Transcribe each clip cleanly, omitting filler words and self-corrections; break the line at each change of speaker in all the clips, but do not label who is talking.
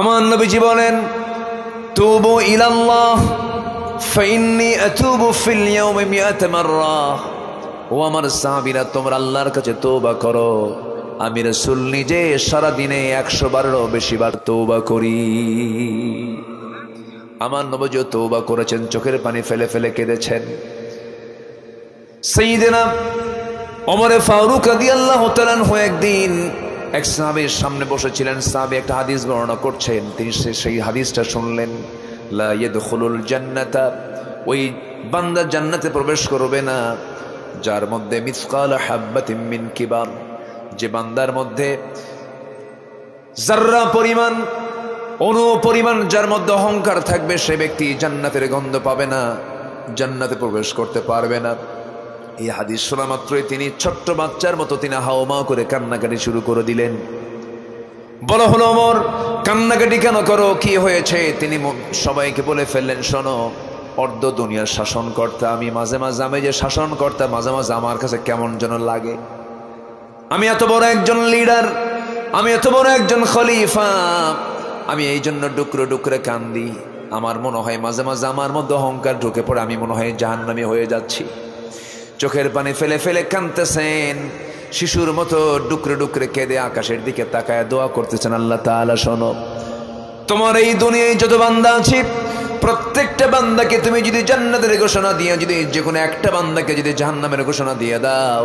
আমার নবীজি বলেন, তুবু ইলাল্লাহ ফাইন্নী আতুবু ফিল ইয়াউমি মিআত মাররা। ও আমার সাহাবীরা, তোমরা আল্লাহর কাছে তওবা করো, আমি রাসূল নিজে সারা দিনে 100 বারেরও বেশি বার তওবা করি। আমার নবীজি তওবা করেছেন, চোখের পানি ফেলে ফেলে কেঁদেছেন। সাইয়েদনা ওমর ফারুক রাদিয়াল্লাহু তাআলা আনহু একদিন এক সাহাবীর সামনে বসেছিলেন। সাহাবী একটা হাদিস বর্ণনা করছেন, তিনি সেই হাদিসটা শুনলেন। লা ইয়াদখুলুল জান্নাতা, ওই বান্দা জান্নাতে প্রবেশ করবে না যার মধ্যে মিসকাল হাব্বাতিন মিন কিবার, যে বান্দার মধ্যে যাররা পরিমাণ, অণু পরিমাণ যার মধ্যে অহংকার থাকবে, সে ব্যক্তি জান্নাতের গন্ধ পাবে না, জান্নাতে প্রবেশ করতে পারবে না। এই হাদিস শোনা মাত্রই তিনি ছোট্ট বাচ্চার মতো তিনি হাওমাও করে কান্নাকাটি শুরু করে দিলেন। বলা হলো, ওমর কান্নাকাটি কেন করো, কি হয়েছে? তিনি সবাইকে বলে ফেললেন, শোনো, অর্ধ দুনিয়ার শাসনকর্তা আমি, মাঝে মাঝে আমি যে শাসনকর্তা, মাঝে মাঝে আমার কাছে কেমন যেন লাগে। আমি এত বড় একজন লিডার, আমি এত বড় একজন খলিফা, আমি এই জন্য ডুকরে ডুকরে কান্দি। আমার মনে হয় মাঝে মাঝে আমার মধ্যে অহংকার ঢুকে পড়ে, আমি মনে হয় জাহান্নামী হয়ে যাচ্ছি। চোখের পানি ফেলে ফেলে কাঁদতেছেন, শিশুর মতো ডুকরে ডুকরে কেঁদে আকাশের দিকে তাকায় দোয়া করতেছেন, আল্লাহ তাআলা শোনো, তোমার এই দুনিয়ায় যত বান্দা আছে প্রত্যেকটা বান্দাকে তুমি যদি জান্নাতের ঘোষণা দিয়ে, যদি যে কোনো একটা বান্দাকে যদি জাহান্নামের ঘোষণা দিয়ে দাও,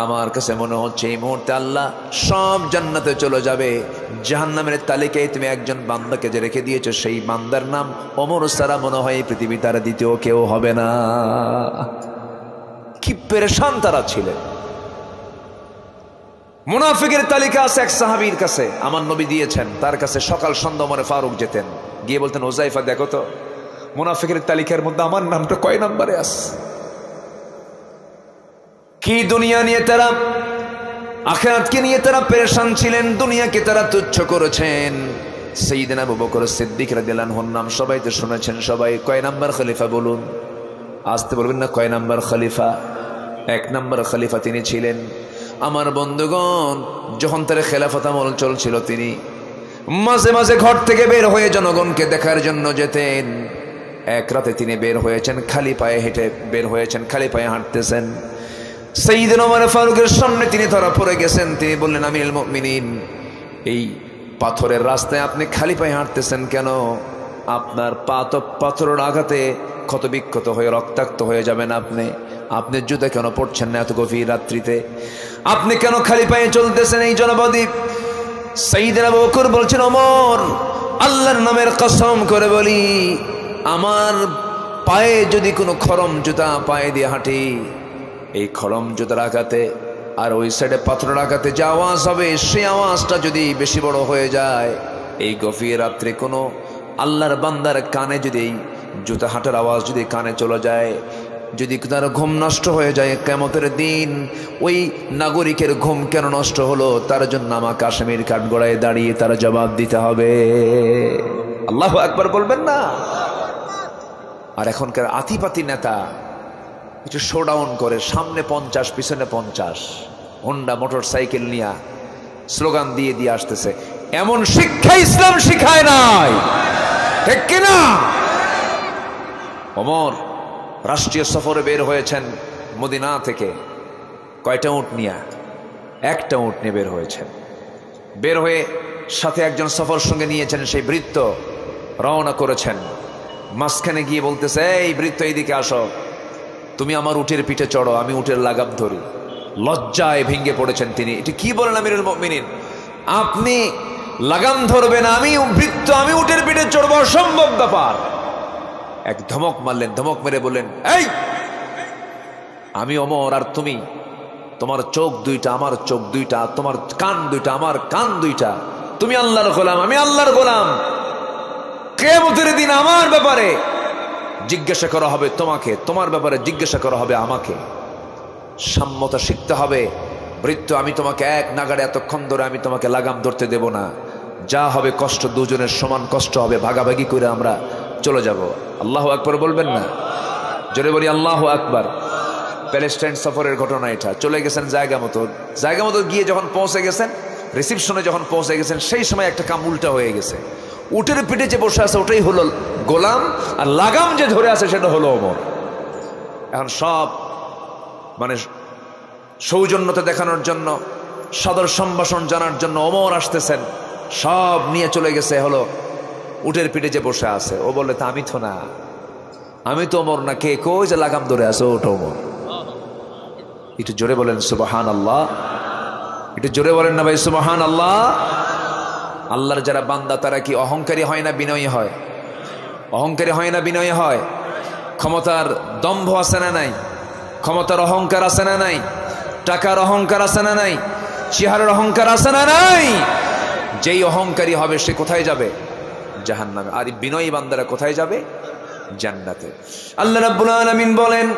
আমার কাছে মনে হচ্ছে এই মুহূর্তে আল্লাহ সব জান্নাতে চলে যাবে। জাহান্নামের তালিকায় তুমি একজন বান্দাকে যে রেখে দিয়েছো, সেই বান্দার নাম ওমর ছাড়া মনে হয় এই পৃথিবী তার দ্বিতীয় কেউ হবে না। কি পেরেশান তারা ছিলেন। মুনাফিকের তালিকা আছে এক সাহাবীর কাছে, আমার নবী দিয়েছেন, তার কাছে সকাল সন্ধ্যা ওমর ফারুক যেতেন, গিয়ে বলতেন, হুযায়ফা দেখো তো মুনাফিকের তালিকার মধ্যে আমার নামটা কয় নম্বরে আছে। কি দুনিয়া নিয়ে তারা, আখিরাতকে নিয়ে তারা পেরেশান ছিলেন, দুনিয়াকে তারা তুচ্ছ করেছেন। সাইয়েদনা আবু বকর সিদ্দিক রাদিয়াল্লাহু আনহুর নাম সবাই তো শুনেছেন, সবাই কয় নাম্বার খলিফা বলুন? আসতে বলবেন না, কয় নাম্বার খলিফা? 1 নম্বর খলিফা তিনি ছিলেন। আমার বন্ধুগণ, যখন তার খেলাফত আমল চলছিল, তিনি মাঝে মাঝে ঘর থেকে বের হয়ে জনগণকে দেখার জন্য যেতেন। এক রাতে তিনি বের হয়েছেন, খালি পায়ে হেঁটে বের হয়েছেন, খালি পায়ে হাঁটতেছেন। সাইয়েদনা ওমর ফারুকের সামনে তিনি ধরা পড়ে গেছেন। তিনি বললেন, আমিরুল মুমিনিন, এই পাথরের রাস্তায় আপনি খালি পায়ে হাঁটতেছেন কেন? আপনার পা তো পাথরের আঘাতে ক্ষত বিক্ষত হয়ে রক্তাক্ত হয়ে যাবেন। আপনি জুতা কেন পড়ছেন না এত গভীর রাত্রিতে? আপনি কেন খালি পায়ে চলতেছেন এই জনপদে? সাইয়েদনা আবু বকর বলছেন, ওমর, আল্লাহর নামের কসম করে বলি, আমার পায়ে যদি কোনো খরম জুতা পায়ে দিয়ে হাঁটি, এই খরম জুতার আঘাতে আর ওই সাইডে পাথরের আঘাতে যে আওয়াজ হবে, সেই আওয়াজটা যদি বেশি বড় হয়ে যায়, এই গভীর রাত্রে কোনো আল্লাহর বান্দার কানে যদি এই জুতা হাঁটার আওয়াজ যদি কানে চলে যায়, যদি তার ঘুম নষ্ট হয়ে যায়, কিয়ামতের দিন ওই নাগরিকের ঘুম কেন নষ্ট হলো, তার জন্য আমাকে আসামির কাঠগড়ায় দাঁড়িয়ে তার জবাব দিতে হবে। আল্লাহু আকবার বলবেন না? আর এখনকার আতিপাতি নেতা কিছু শোডাউন করে, সামনে 50 পিছনে 50 হোন্ডা মোটর সাইকেল নিয়ে স্লোগান দিয়ে দিয়ে আসতেছে। এমন শিক্ষা ইসলাম শিখায় নাই, ঠিক কিনা? ওমর রাষ্ট্রীয় সফরে বের হয়েছেন মদিনা থেকে, কয়টা উট নিয়ে? 1টা উট নিয়ে বের হয়েছেন। বের হয়ে সাথে একজন সফর সঙ্গে নিয়েছেন, সেই বৃত্ত রওনা করেছেন। মাঝখানে গিয়ে বলতেছে, এই বৃত্ত এইদিকে আসো, তুমি আমার উটের পিঠে চড়ো, আমি উটের লাগাম ধরি। লজ্জায় ভেঙে পড়েছেন তিনি। এটি কি বলেন আমিরুল মুমিনিন? আপনি লাগাম ধরবেন, আমি বৃত্ত, আমি উটের পিঠে চড়বো, অসম্ভব ব্যাপার। এক ধমক মারলেন, ধমক মেরে বললেন, এই আমি ওমর আর তুমি, তোমার চোখ 2টা আমার চোখ 2টা, তোমার কান 2টা আমার কান 2টা, তুমি আল্লাহর গোলাম, আমি আল্লাহর গোলাম। কিয়ামতের দিন আমার ব্যাপারে জিজ্ঞাসা করা হবে তোমাকে, তোমার ব্যাপারে জিজ্ঞাসা করা হবে আমাকে। সাম্যতা শিখতে হবে। বৃত্ত আমি তোমাকে এক নাগাড়ে এতক্ষণ ধরে আমি তোমাকে লাগাম ধরতে দেব না। যা হবে কষ্ট, দুজনের সমান কষ্ট হবে, ভাগাভাগি করে আমরা চলে যাব। আল্লাহু আকবার বলবেন না? জোরে বলি আল্লাহু আকবার। প্যালেস্টাইন সফরের ঘটনা এটা। চলে গেছেন জায়গা মতো গিয়ে যখন পৌঁছে গেছেন, রিসিপশনে যখন পৌঁছে গেছেন, সেই সময় একটা কাম উল্টা হয়ে গেছে। উটের পিঠে যে বসে আছে ওটাই হলো গোলাম, আর লাগাম যে ধরে আছে সেটা হলো ওমর। এখন সব মানে সৌজন্যতা দেখানোর জন্য, সদর সম্ভাষণ জানার জন্য ওমর আসতেছেন, সব নিয়ে চলে গেছে হলো উটের পিঠে যে বসে আছে। ও বলে তা আমি তো না, আমি তো ওমর না। কে? কই যে লাগাম ধরে আছে ওটা ওমর। একটু জোরে বলেন সুবহানাল্লাহ, একটু জোরে বলেন না ভাই সুবহানাল্লাহ। আল্লাহর যারা বান্দা তারা কি অহংকারী হয় না বিনয়ী হয়? অহংকারী হয় না বিনয়ী হয়? ক্ষমতার দম্ভ আছে না নাই? ক্ষমতার অহংকার আছে না নাই? টাকার অহংকার আছে না নাই? চেহারার অহংকার আছে না নাই? যেই অহংকারী হবে সে কোথায় যাবে? জাহান্নামে। আর বিনয়ী বান্দারা কোথায় যাবে? জান্নাতে। আল্লাহ রাব্বুল আলামিন বলেন,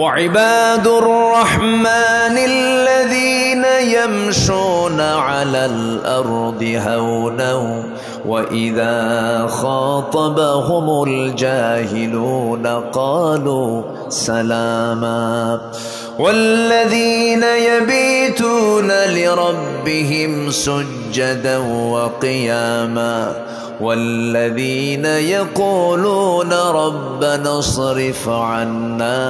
وعباد الرحمن الذين يمشون على الأرض هونا وإذا خاطبهم الجاهلون قالوا سلاما والذين يبيتون لربهم سجدا وقياما والذين يقولون ربنا اصرف عنا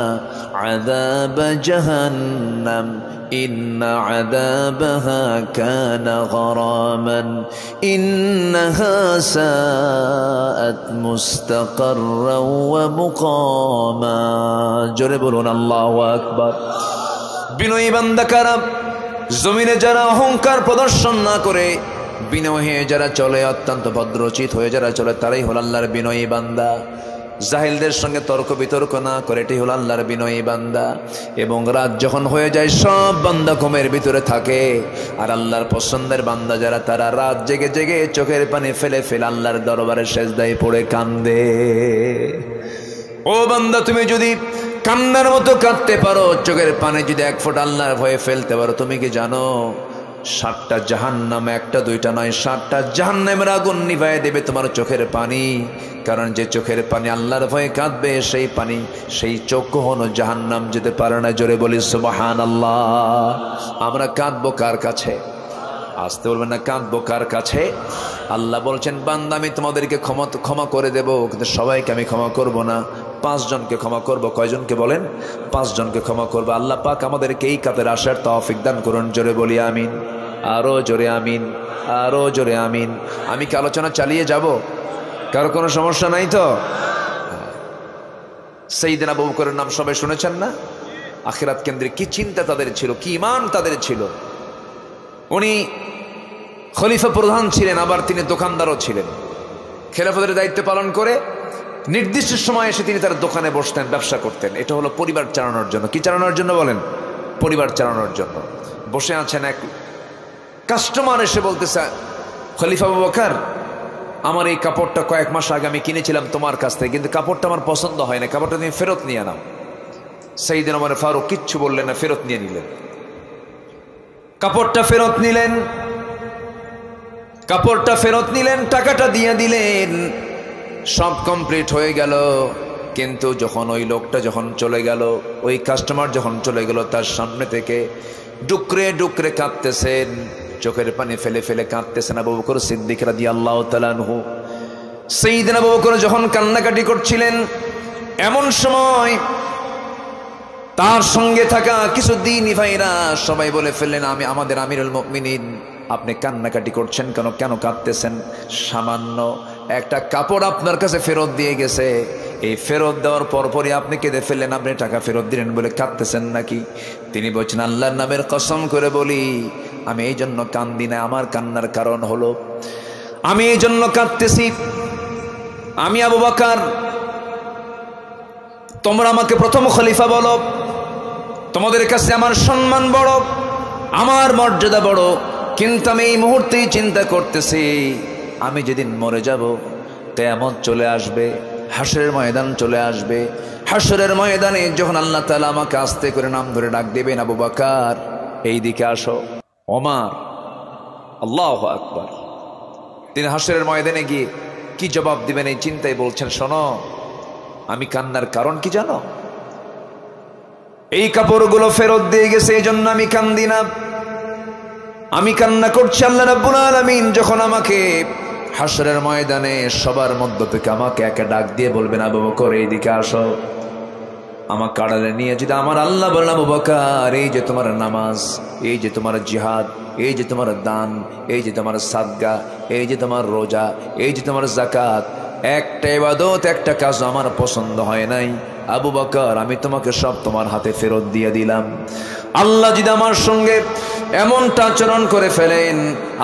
عذاب جهنم إن عذابها كان غراما إنها ساءت مستقرا ومقاما جربون الله أكبر বিনয়ী বান্দা কারা? জমিনে যারা অহংকার প্রদর্শন না করে বিনয়ী হয়ে যারা চলে, অত্যন্ত ভদ্রচিত হয়ে যারা চলে, তারাই হল আল্লাহর বিনয়ী বান্দা। জাহিলদের সঙ্গে তর্ক বিতর্ক না করে, এটাই হল আল্লাহর বিনয়ী বান্দা। এবং রাত যখন হয়ে যায় সব বান্দা ঘুমের ভিতরে থাকে, আর আল্লাহর পছন্দের বান্দা যারা তারা রাত জেগে জেগে চোখের পানি ফেলে ফেলে আল্লাহর দরবারে সেজদায় পড়ে কান্দে। ও বান্দা, তুমি যদি কান্নার মতো কাঁদতে পারো, চোখের পানি যদি এক ফোঁটা আল্লাহর ভয়ে ফেলতে পারো, তুমি কি জানো 7টা জাহান্নাম, একটা দুইটা নয়, 7টা জাহান্নামের আগুন নিভাইয়া দেবে তোমার চোখের পানি। কারণ যে চোখের পানি আল্লাহর ভয়ে কাঁদবে, সেই পানি, সেই চোখ কখনো জাহান্নাম যেতে পারে না। জোরে বলি সুবহানাল্লাহ। আমরা কাঁদবো কার কাছে? আসতে বলবেন না, কাঁদবো কার কাছে? আল্লাহ বলছেন, বান্দা আমি তোমাদেরকে ক্ষমা করে দেব, কিন্তু সবাইকে আমি ক্ষমা করব না। 5 জনকে ক্ষমা করব। কয়জনকে বলেন? 5 জনকে ক্ষমা করব। আল্লাহ পাক আমাদেরকে এই কাপের আসার তৌফিক দান করুন। জোরে বলি আমিন। আরো জোরে আমিন, আরো জোরে আমিন। আমি কি আলোচনা চালিয়ে যাব? কারো কোনো সমস্যা নাই তো? সাইয়েদনা আবু বকরের নাম সবাই শুনেছেন না? আখিরাত কেন্দ্রিক কি চিন্তা তাদের ছিল, কি ঈমান তাদের ছিল। উনি খলিফা প্রধান ছিলেন, আবার তিনি দোকানদারও ছিলেন। খেলাফতের দায়িত্ব পালন করে নির্দিষ্ট সময় এসে তিনি তার দোকানে বসতেন, ব্যবসা করতেন। এটা হলো পরিবার চালানোর জন্য। কি চালানোর জন্য বলেন? পরিবার চালানোর জন্য। বসে আছেন, এক কাস্টমার এসে বলতেছে, খলিফা আবু বকর, আমার এই কাপড়টা কয়েক মাস আগে আমি কিনেছিলাম তোমার কাছ থেকে, কিন্তু কাপড়টা আমার পছন্দ হয় না, কাপড়টা তুমি ফেরত নিয়ে নাও। সাইয়েদনা ওমর ফারুক কিচ্ছু বললেন না, ফেরত নিয়ে নিলেন। কাপড়টা ফেরত নিলেন, কাপড়টা ফেরত নিলেন, টাকাটা দিয়ে দিলেন, সব কমপ্লিট হয়ে গেল। কিন্তু যখন ওই লোকটা যখন চলে গেল, ওই কাস্টমার যখন চলে গেল, তার সামনে থেকে ডুকরে ডুকরে কাঁদতেছেন, চোখের পানি ফেলে ফেলে কাঁদতেছেন আবু বকর সিদ্দিক রাদিয়াল্লাহু তাআলা আনহু। সাইয়েদনা আবু বকর যখন কান্নাকাটি করছিলেন, এমন সময় তার সঙ্গে থাকা কিছু দ্বীনী ভাইরা সবাই বলে ফেললেন, আমাদের আমিরুল মুমিনিন, আপনি কান্নাকাটি করছেন কেন? কেন কাঁদতেছেন? সামান্য একটা কাপড় আপনার কাছে ফেরত দিয়ে গেছে, এই ফেরত দেওয়ার পরপরই আপনি কেঁদে ফেললেন, আপনি টাকা ফেরত দিলেন বলে কাঁদতেছেন নাকি? তিনি বলছেন, আল্লাহর নামের কসম করে বলি, আমি এই জন্য কান্দি না। আমার কান্নার কারণ হলো, আমি এই জন্য কাঁদতেছি, আমি আবু বকর, তোমরা আমাকে প্রথম খলিফা বলো, তোমাদের কাছে আমার সম্মান বড়, আমার মর্যাদা বড়, কিন্তু আমি এই মুহূর্তেই চিন্তা করতেছি, আমি যেদিন মরে যাব, কিয়ামত চলে আসবে, হাসরের ময়দান চলে আসবে। হাসরের ময়দানে যখন আল্লাহ তাআলা আমাকে আস্তে করে নাম ধরে ডাক দেবেন, আবু বকর এই দিকে আসো, ওমর, আল্লাহু আকবার। তিনি হাসরের ময়দানে গিয়ে কি জবাব দিবেন এই চিন্তায় বলছেন, শোনো, আমি কান্নার কারণ কি জানো? এই কাপড়গুলো ফেরত দিয়ে গেছে, এই জন্য আমি কান্দি না, আমি কান্না করছি আল্লাহ রাব্বুল আলামিন যখন আমাকে হাসরের ময়দানে সবার মধ্য থেকে আমাকে একা ডাক দিয়ে বলবেন, আবু বকর এইদিকে আসো। আমার কাড়ালে নিয়ে যদি আমার আল্লাহ বললাম, আবু বকর এই যে তোমার নামাজ, এই যে তোমার জিহাদ, এই যে তোমার দান, এই যে তোমার সাদকা, এই যে তোমার রোজা, এই যে তোমার যাকাত, একটা ইবাদত একটা কাজ আমার পছন্দ হয় নাই, আবু বকর আমি তোমাকে সব তোমার হাতে ফেরত দিয়ে দিলাম। আল্লাহ যদি আমার সঙ্গে এমনটা আচরণ করে ফেলেন,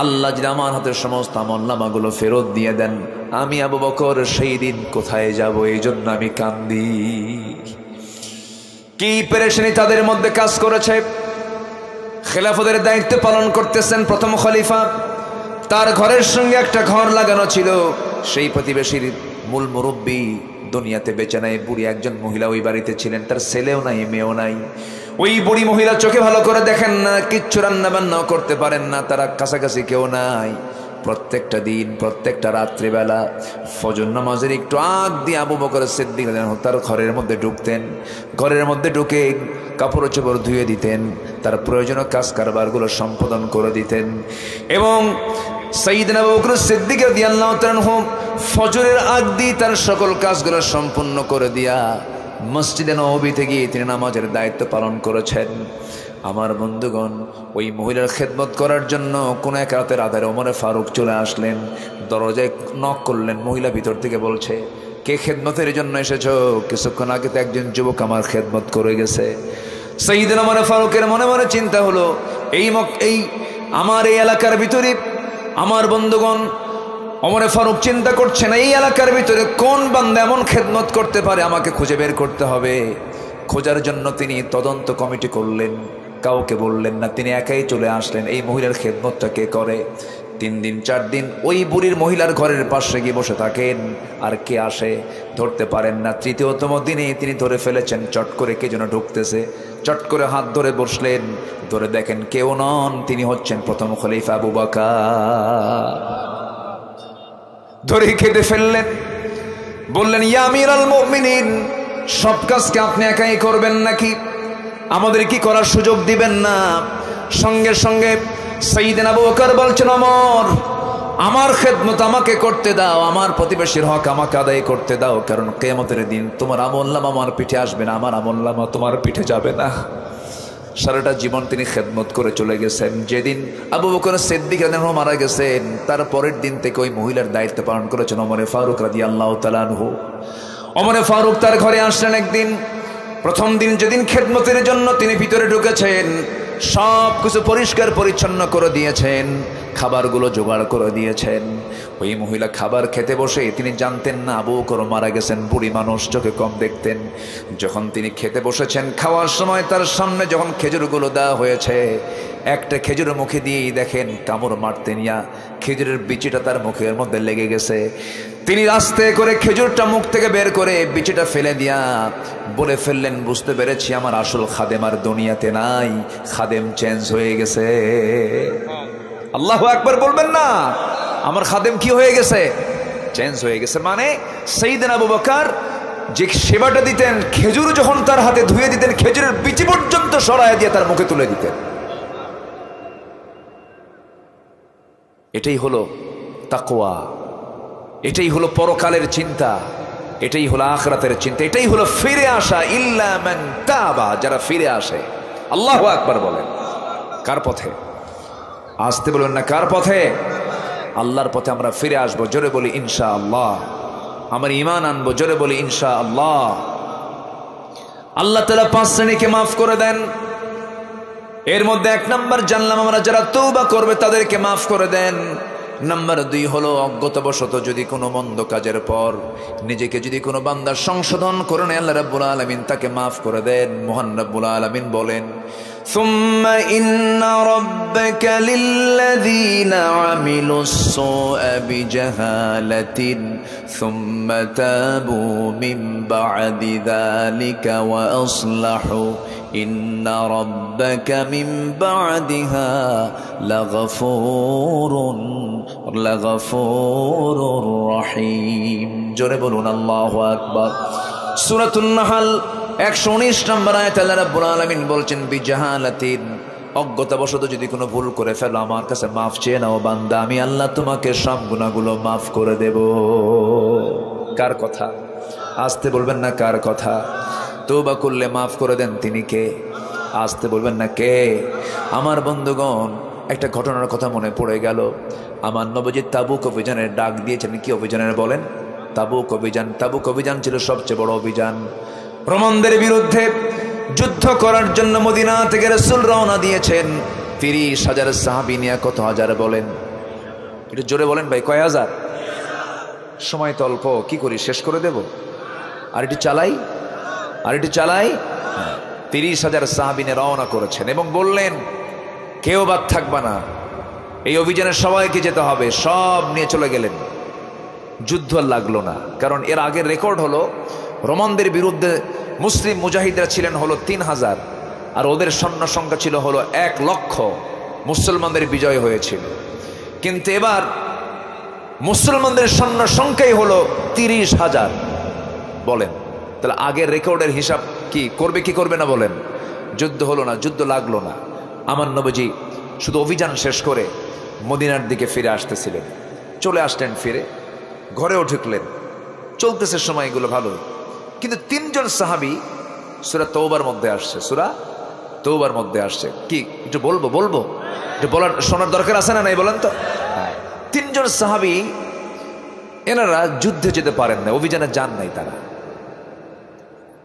আল্লাহ যদি আমার হাতের সমস্ত আমলনামাগুলো ফেরত দিয়ে দেন, আমি আবু বকর সেই দিন কোথায় যাব? এই জন্য আমি কান্দি। কি পেরেশানি তাদের মধ্যে কাজ করেছে। খেলাফতের দায়িত্ব পালন করতেছেন প্রথম খলিফা, তার ঘরের সঙ্গে একটা ঘর লাগানো ছিল। সেই প্রতিবেশীর মূল মুরব্বী দুনিয়াতে বেঁচে নাই, বুড়ি একজন মহিলা ওই বাড়িতে ছিলেন, তার ছেলেও নাই মেয়েও নাই। ওই বুড়ি মহিলা চোখে ভালো করে দেখেন না, কিচ্ছু রান্না বান্নাও করতে পারেন না, তারা কাছাকাছি কেউ নাই। প্রত্যেকটা দিন প্রত্যেকটা রাত্রিবেলা ফজর নামাজের একটু আগ দিয়ে আবু বকর সিদ্দিক তার ঘরের মধ্যে ঢুকতেন। ঘরের মধ্যে ঢুকে কাপড় চোপড় ধুয়ে দিতেন, তার প্রয়োজনীয় কাজ কারবারগুলো সম্পাদন করে দিতেন। এবং সাইয়েদনা আবু বকর সিদ্দিক রাদিয়াল্লাহু তাআলা ফজরের আগ দিয়ে তার সকল কাজগুলো সম্পূর্ণ করে দিয়া মসজিদে নববীতে গিয়ে তিনি নামাজের দায়িত্ব পালন করেছেন। আমার বন্ধুগণ, ওই মহিলার খেদমত করার জন্য কোন এক রাতের আধারে ওমরে ফারুক চলে আসলেন, দরজায় নক করলেন। মহিলা ভিতর থেকে বলছে, কে খেদমতের জন্য এসেছো? কিছুক্ষণ আগে তো একজন যুবক আমার খেদমত করে গেছে। সাইয়েদনা ওমর ফারুকের মনে মনে চিন্তা হলো, এই আমার এই এলাকার ভিতরে, আমার বন্ধুগণ ওমরে ফারুক চিন্তা করছেন এই এলাকার ভিতরে কোন বান্দা এমন খেদমত করতে পারে, আমাকে খুঁজে বের করতে হবে। খোঁজার জন্য তিনি তদন্ত কমিটি করলেন, কাউকে বললেন না, তিনি একাই চলে আসলেন। এই মহিলার খেদমতটা কে করে? 3 দিন 4 দিন ওই বুড়ির মহিলার ঘরের পাশে গিয়ে বসে থাকেন, আর কে আসে ধরতে পারেন না। 3য়তম দিনে তিনি ধরে ফেলেছেন, চট করে কে যেন ঢুকতেছে, চট করে হাত ধরে বসলেন, ধরে দেখেন কেউ নন, তিনি হচ্ছেন প্রথম খলিফা আবু বকর। ধরে কেঁদে ফেললেন, বললেন, ইয়া আমিরুল মুমিনিন, সব কাজকে আপনি একাই করবেন নাকি? আমাদের কি করার সুযোগ দিবেন না? সঙ্গে সঙ্গে সাইয়েদনা আবু বকর বলছেন, ওমর আমার খেদমত আমাকে করতে দাও, আমার প্রতিবেশীর হক আমাকে আদায় করতে দাও, কারণ কিয়ামতের দিন তোমার আমলনামা আমার পিঠে আসবে না, আমার আমলনামা তোমার পিঠে যাবে না। সারাটা জীবন তিনি খেদমত করে চলে গেছেন। যেদিন আবু বকর সিদ্দিক রাদিয়াল্লাহু আনহু মারা গেছেন, তার পরের দিন থেকে ওই মহিলার দায়িত্ব পালন করেছেন ওমর ফারুক রাদিয়াল্লাহু তাআলা আনহু। ওমর ফারুক তার ঘরে আসলেন একদিন। প্রথম দিন যেদিন খেদমতের জন্য তিনি ভিতরে ঢুকেছেন, সব কিছু পরিষ্কার পরিচ্ছন্ন করে দিয়েছেন, খাবারগুলো জোগাড় করে দিয়েছেন। ওই মহিলা খাবার খেতে বসে তিনি জানতেন না আবু বকর মারা গেছেন, বুড়ি মানুষ, চোখে কম দেখতেন। যখন তিনি খেতে বসেছেন, খাওয়ার সময় তার সামনে যখন খেজুরগুলো দেওয়া হয়েছে, একটা খেজুর মুখে দিয়েই দেখেন কামড় মারতে নিয়া খেজুরের বিচিটা তার মুখের মধ্যে লেগে গেছে। তিনি আস্তে করে খেজুরটা মুখ থেকে বের করে বিচিটা ফেলে দিয়া বলে ফেললেন, বুঝতে পেরেছি আমার আসল খাদেম আর দুনিয়াতে নাই, খাদেম চেঞ্জ হয়ে গেছে। আল্লাহু আকবার বলবেন না? আমার খাদেম কি হয়ে গেছে? চেঞ্জ হয়ে গেছে। মানে সাইয়েদনা আবু বকর যে সেবাটা দিতেন, খেজুর যখন তার হাতে ধুয়ে দিতেন, খেজুরের বিচি পর্যন্ত সরায় দিয়ে তার মুখে তুলে দিতেন। এটাই হলো তাকওয়া, এটাই হলো পরকালের চিন্তা, এটাই হলো আখিরাতের চিন্তা, এটাই হলো ফিরে আসা। ইল্লা মান তাবা, যারা ফিরে আসে। আল্লাহু আকবার বলেন। কার পথে? আসতে বলবেন না, কার পথে? আল্লাহর পথে আমরা ফিরে আসবো। জোরে বলি ইনশাআল্লাহ। আমার ঈমান আনবো, জোরে বলি ইনশাআল্লাহ। আল্লাহ তাআলা 5 শ্রেণীকে মাফ করে দেন। এর মধ্যে 1 নম্বর জানলাম আমরা, যারা তওবা করবে তাদেরকে মাফ করে দেন। নাম্বার 2 হলো অজ্ঞতাবশত যদি কোনো মন্দ কাজের পর নিজেকে যদি কোনো বান্দা সংশোধন করে নেয়, আল্লাহ রাব্বুল আলামিন তাকে মাফ করে দেন। মহান রাব্বুল আলামিন বলেন, সুম্মা ইন্না রাব্বাকা লিল্লাযীনা আমিলুস সুআ বিজাহালাতিন সুম্মা তাবু মিন বা'দি যালিকা ওয়া আসলাহু ইন্না রাব্বাকা মিন বা'দিহা লাগফুরুর রহিম। জোরে বলুন আল্লাহু আকবার। সূরাতুন নাহল 119 নম্বর আয়াতে আল্লাহ রাব্বুল আলামিন বলছেন, বিজাহালাতিন, অজ্ঞতাবশত যদি কোনো ভুল করে ফেলো আমার কাছে মাফ চেয়ে নাও বান্দা, আমি আল্লাহ তোমাকে সব গুনাহগুলো মাফ করে দেব। কার কথা? আসতে বলবেন না কার কথা? তওবা করলে মাফ করে দেন তিনি কে? আসতে বলবেন না কে? আমার বন্ধুগণ, একটা ঘটনার কথা মনে পড়ে গেল। আমার নবীজি তাবুক অভিযানের ডাক দিয়েছেন। কি অভিযানের বলেন? তাবুক অভিযান। তাবুক অভিযান ছিল সবচেয়ে বড় অভিযান। রোমানদের বিরুদ্ধে যুদ্ধ করার জন্য মদিনা থেকে রাসূল রওনা দিয়েছেন। 30,000 সাহাবী নিয়ে। কত হাজার বলেন? একটু জোরে বলেন ভাই, কয় হাজার? সময় তো অল্প, কি করি, শেষ করে দেব? আর একটু চালাই, আর একটু চালাই। 30,000 সাহাবী নিয়ে রওনা করেছেন এবং বললেন কেউ বাদ থাকবে না, এই অভিযানে সবাইকে যেতে হবে। সব নিয়ে চলে গেলেন। যুদ্ধ লাগলো না, কারণ এর আগের রেকর্ড হলো রোমানদের বিরুদ্ধে মুসলিম মুজাহিদরা ছিলেন হলো 3,000, আর ওদের সৈন্য সংখ্যা ছিল হলো 1,00,000। মুসলমানদের বিজয় হয়েছিল। কিন্তু এবার মুসলমানদের সৈন্য সংখ্যাই হলো 30,000। বলেন তাহলে আগের রেকর্ডের হিসাব কি করবে কি করবে না? বলেন। যুদ্ধ হলো না, যুদ্ধ লাগলো না। আমার নবীজি শুধু অভিযান শেষ করে মদিনার দিকে ফিরে আসতেছিলেন। চলে আসলেন, ফিরে ঘরেও ঢুকলেন। চলতেছে সময়গুলো ভালোই, কিন্তু 3 জন সাহাবী সূরা তওবার মধ্যে আসছে। সূরা তওবার মধ্যে আসছে। কি একটু বলবো একটু বলার শোনার দরকার আছে না নাই বলেন তো? 3 জন সাহাবী, এনারা যুদ্ধে যেতে পারেন না, অভিযানে যান নাই তারা।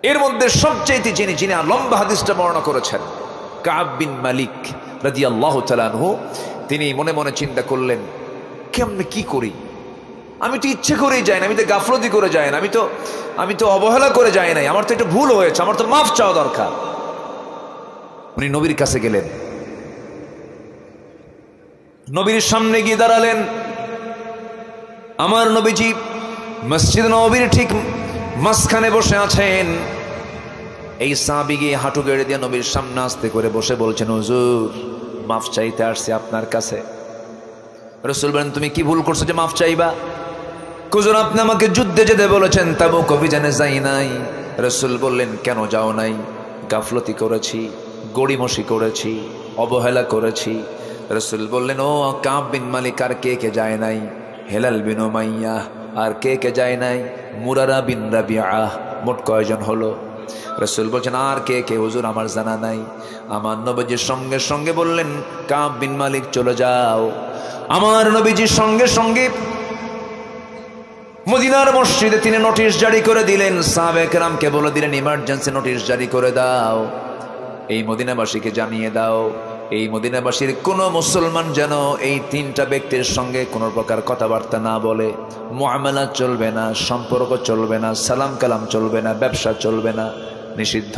এর মধ্যে সবচেয়ে যিনি লম্বা হাদিসটা বর্ণনা করেছেন, কাব বিন মালিক রাদিয়াল্লাহু তাআলা আনহু, তিনি মনে মনে চিন্তা করলেন কেমনে কি করি, আমি তো ইচ্ছে করেই যাই না, আমি তো গাফলতি করে যাই না, আমি তো অবহেলা করে যাই নাই, আমার তো একটু ভুল হয়েছে, আমার তো মাফ চাওয়া দরকার। উনি নবীর কাছে গেলেন, নবীর সামনে গিয়ে দাঁড়ালেন। আমার নবীজি মসজিদ নববীর ঠিক মাঝখানে বসে আছেন। এই সাহাবী গিয়ে হাঁটু গেড়ে দিয়ে নবীর সামনে আস্তে করে বসে বলছেন, হুজুর মাফ চাইতে আসছি আপনার কাছে। রাসূল বলেন, তুমি কি ভুল করছো যে মাফ চাইবা? হুজুর আপনি আমাকে যুদ্ধে যেতে বলেছেন, তাবুক অভিযানে যাই নাই। রাসূল বললেন, কেন যাও নাই? গাফলতি করেছি, গড়িমসি করেছি, অবহেলা করেছি। রাসূল বললেন, ও কাব বিন মালিক, আর কে কে যায় নাই? হেলাল বিন উমাইয়া, আর কে কে যায় নাই? মুরারা বিন রাবিআহ। মোট কয়জন হলো? রাসূল বলছেন, আর কে কে? হুজুর আমার জানা নাই। আমার নবীজির সঙ্গে সঙ্গে বললেন, কাব বিন মালিক চলে যাও। আমার নবীজির সঙ্গে সঙ্গে মদিনার মসজিদে তিনি নোটিশ জারি করে দিলেন। সাহাবায়ে কেরামকে বলে দিলেন, ইমার্জেন্সি নোটিশ জারি করে দাও, এই মদিনাবাসীকে জানিয়ে দাও, এই মদিনাবাসীর কোনো মুসলমান যেন এই 3টা ব্যক্তির সঙ্গে কোনো প্রকার কথাবার্তা না বলে, মুআমালা চলবে না, সম্পর্ক চলবে না, সালাম কালাম চলবে না, ব্যবসা চলবে না, নিষিদ্ধ,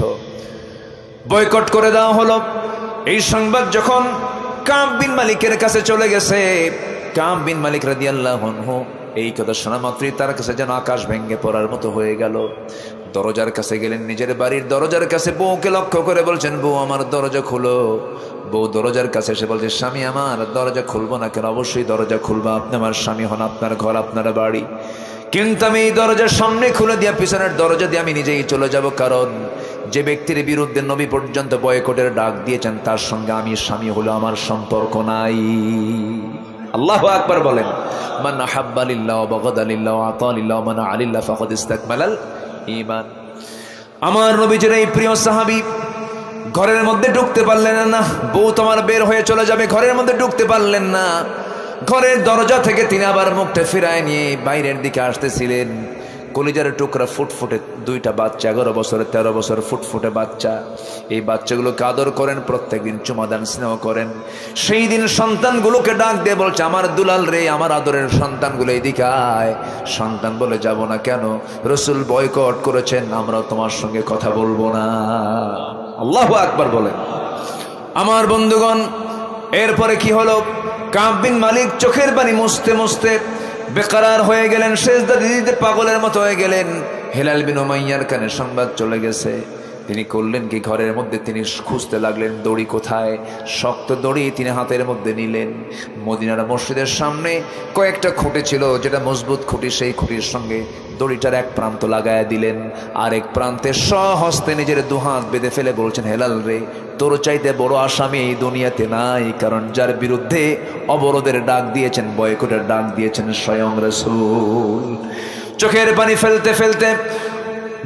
বয়কট করে দেওয়া হলো। এই সংবাদ যখন কাব বিন মালিকের কাছে চলে গেছে, কাব বিন মালিক রাদিয়াল্লাহু আনহু এই কথা শোনা মাত্রই তার কাছে যেন আকাশ ভেঙে পড়ার মতো হয়ে গেল। দরজার কাছে গেলেন, নিজের বাড়ির দরজার কাছে বউকে লক্ষ্য করে বলছেন, বউ আমার দরজা খুলো। বউ দরজার কাছে এসে বলছে, স্বামী আমার দরজা খুলবো না কেন? অবশ্যই দরজা খুলবো, আপনি আমার স্বামী হন, আপনার ঘর আপনার বাড়ি, কিন্তু আমি এই দরজার সামনে খুলে দিয়া পিছনের দরজা দিয়ে আমি নিজেই চলে যাব, কারণ যে ব্যক্তির বিরুদ্ধে নবী পর্যন্ত বয়কটের ডাক দিয়েছেন তার সঙ্গে আমি স্বামী হলো আমার সম্পর্ক নাই। আল্লাহু আকবার বলেন। মান আহাব্বা লিল্লাহ ওয়া বাগাদা লিল্লাহ ওয়া আতা লিল্লাহ ওয়া মানা আলিল্লাহ ফাকাদ ইসতাকমালাল ঈমান। আমার নবীজির এই প্রিয় সাহাবী ঘরের মধ্যে ঢুকতে পারলেন না। বউ তোমার বের হয়ে চলে যাবে, ঘরের মধ্যে ঢুকতে পারলেন না। ঘরের দরজা থেকে তিনি আবার মুখটা ফিরায় নিয়ে বাইরের দিকে আসতেছিলেন। কলিজার টুকরা ফুটফুটে 2টা বাচ্চা, 11 বছর 13 বছর ফুটফুটে বাচ্চা। এই বাচ্চাগুলোকে আদর করেন, প্রত্যেকদিন চুমাদান স্নেহ করেন। সেই দিন সন্তানগুলোকে ডাক দিয়ে বলছে, আমার দুলাল রে, আমার আদরের সন্তানগুলো এদিকে আয়। সন্তান বলে, যাব না কেন? রাসূল বয়কট করেছেন, আমরাও তোমার সঙ্গে কথা বলবো না। আল্লাহু আকবার বলেন। আমার বন্ধুগণ, এরপরে কি হলো? কাব বিন মালিক চোখের পানি মুছতে মুছতে বেকারার হয়ে গেলেন, সেজদা দিতে পাগলের মতো হয়ে গেলেন। হেলাল বিন উমাইয়ার কানে সংবাদ চলে গেছে। তিনি করলেন কি, ঘরের মধ্যে তিনি খুঁজতে লাগলেন দড়ি কোথায়। শক্ত দড়ি তিনি হাতের মধ্যে নিলেন। মদিনার মসজিদের সামনে কয়েকটা খুঁটি ছিল, যেটা মজবুত খুঁটি, সেই খুঁটির সঙ্গে দড়িটার এক প্রান্ত লাগায়া দিলেন। আরেক প্রান্তে স্বহস্তে নিজের দুহাত বেঁধে ফেলে বলছেন, হেলাল রে, তোর চাইতে বড় আসামি এই দুনিয়াতে নাই, কারণ যার বিরুদ্ধে অবরোধের ডাক দিয়েছেন, বয়কটের ডাক দিয়েছেন স্বয়ং রাসূল। চোখের পানি ফেলতে ফেলতে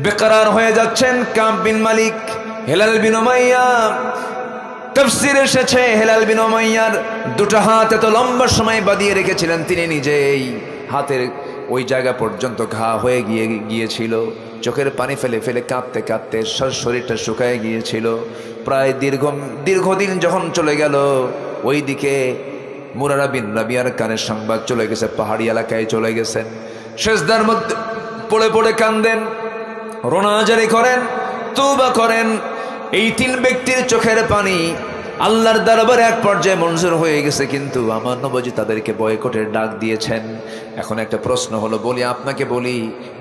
বেকরার হয়ে যাচ্ছেন কাব বিন মালিক। হেলাল বিন উমাইয়া, তাফসীরে এসেছে হেলাল বিন উমাইয়ার দুটো হাত এত লম্বা সময় বাঁধিয়ে রেখেছিলেন, তিনি নিজেই হাতের ওই জায়গা পর্যন্ত ঘা হয়ে গিয়েছিল। চোখের পানি ফেলে ফেলে কাঁদতে কাঁদতে শরীরটা শুকায় গিয়েছিল। প্রায় দীর্ঘদিন যখন চলে গেল, ওইদিকে মুরারা বিন রাবিয়ার কানের সংবাদ চলে গেছে, পাহাড়ি এলাকায় চলে গেছেন। সেজদার মধ্যে পড়ে পড়ে কান্দেন, রোনাজারি করেন, তওবা করেন। এই তিন ব্যক্তির চোখের পানি আল্লাহর দরবারে এক পর্যায়ে মঞ্জুর হয়ে গেছে, কিন্তু আমার নবীজি তাদেরকে বয়কটের ডাক দিয়েছেন। এখন একটা প্রশ্ন হলো, আপনাকে বলি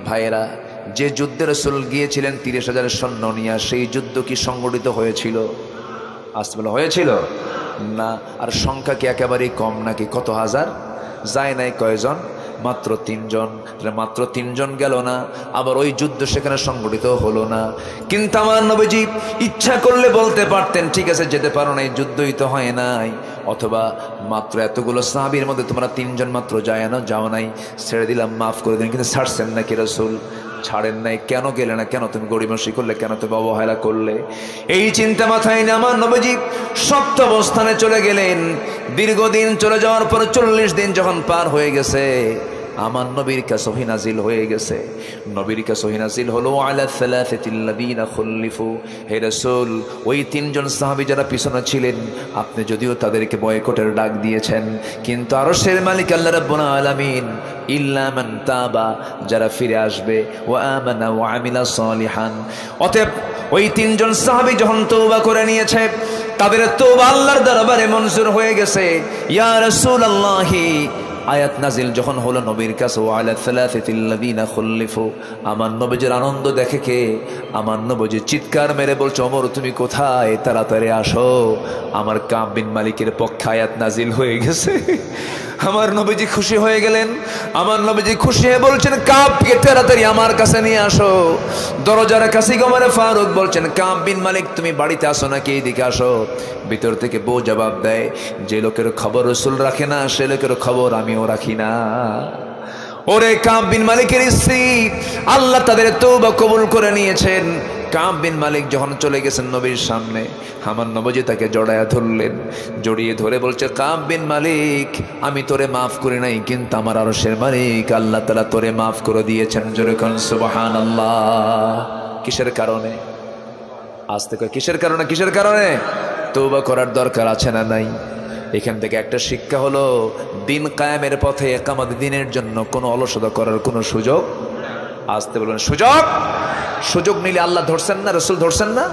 ভাইয়েরা, যে যুদ্ধে রাসূল গিয়েছিলেন 30,000 সৈন্য নিয়ে, সেই যুদ্ধ কি সংগঠিত হয়েছিল? আসলে হয়েছিল না। আর সংখ্যা কি একেবারেই কম নাকি? কত হাজার যায় নাই? কয়জন? মাত্র 3 জন। মাত্র 3 জন গেল না, আবার ওই যুদ্ধ সেখানে সংগঠিত হলো না। কিন্তু আমার নবীজি ইচ্ছা করলে বলতে পারতেন, ঠিক আছে যেতে পারো না, এই যুদ্ধই তো হয় নাই, অথবা মাত্র এতগুলো সাহাবীর মধ্যে তোমরা 3 জন মাত্র যাও নাই, ছেড়ে দিলাম, মাফ করে দিন। কিন্তু ছাড়ছেন নাকি রাসূল? ছাড়েন নাই। কেন গেলে না? কেন তুমি গড়িমসি করলে? কেন তুমি অবহেলা করলে? এই চিন্তা মাথায় নিয়ে আমার নবীজি শক্ত অবস্থানে চলে গেলেন। দীর্ঘদিন চলে যাওয়ার পর 40 দিন যখন পার হয়ে গেছে, আমার নবীর কাছে ওহী নাজিল হয়ে গেছে। নবীর কাছে ওহী নাজিল হলো, আলা সালাসাতিল্লাযীনা খুল্লিফু, হে রাসূল, ওই 3 জন সাহাবী যারা পিছনে ছিলেন, আপনি যদিও তাদেরকে বয়কটের ডাক দিয়েছেন, কিন্তু আরশের মালিক আল্লাহ রাব্বুল আলামিন ইল্লা মান তাবা, যারা ফিরে আসবে, ওয়া আমানা ওয়া আমিলা সালিহান। অতএব ওই 3 জন সাহাবী যখন তওবা করে নিয়েছে, তাদের তওবা আল্লাহর দরবারে মঞ্জুর হয়ে গেছে। ইয়া রাসূলুল্লাহি আয়াত নাজিল যখন হলো নবীর কাছে, ওয়া আলা সালাসাতিল্লাযীনা খুল্লিফু, আমার নবীর আনন্দ দেখে কে? আমার নবী চিৎকার মেরে বলছে, ওমর তুমি কোথায়? তাড়াতাড়ি আসো, আমার কাব বিন মালিকের পক্ষে আয়াত নাজিল হয়ে গেছে। আমার নবীজি খুশি হয়ে গেলেন। আমার নবীজি খুশি হয়ে বলছেন, কাবকে তাড়াতাড়ি আমার কাছে নিয়ে আসো। দরজার কাছে ওমর ফারুক বলছেন, কাব বিন মালিক তুমি বাড়িতে আসো নাকি? এইদিকে আসো। ভিতর থেকে বউ জবাব দেয়, যে লোকের খবর রাসূল রাখে না, সে লোকের খবর আমিও রাখি না। ওরে কাব বিন মালিকের স্ত্রী, আল্লাহ তাদের তওবা কবুল করে নিয়েছেন। কাব বিন মালিক যখন চলে গেছেন নবীর সামনে, আমার নবীজি তাকে জড়ায়া ধরলেন। জড়িয়ে ধরে বলছে, কাব বিন মালিক, আমি তোরে মাফ করি নাই, কিন্তু আমার আরশের মালিক আল্লাহ তাআলা তোরে মাফ করে দিয়েছেন। জোরে কোন সুবহানাল্লাহ। কিসের কারণে? আজ থেকে কিসের কারণে? কিসের কারণে? তওবা করার দরকার আছে না নাই? এখান থেকে একটা শিক্ষা হলো, দিন কায়েমের পথে একামত দিনের জন্য কোনো অলসতা করার কোনো সুযোগ। আসতে বলবেন, সুযোগ নিলে আল্লাহ ধরছেন না, রাসূল ধরছেন না?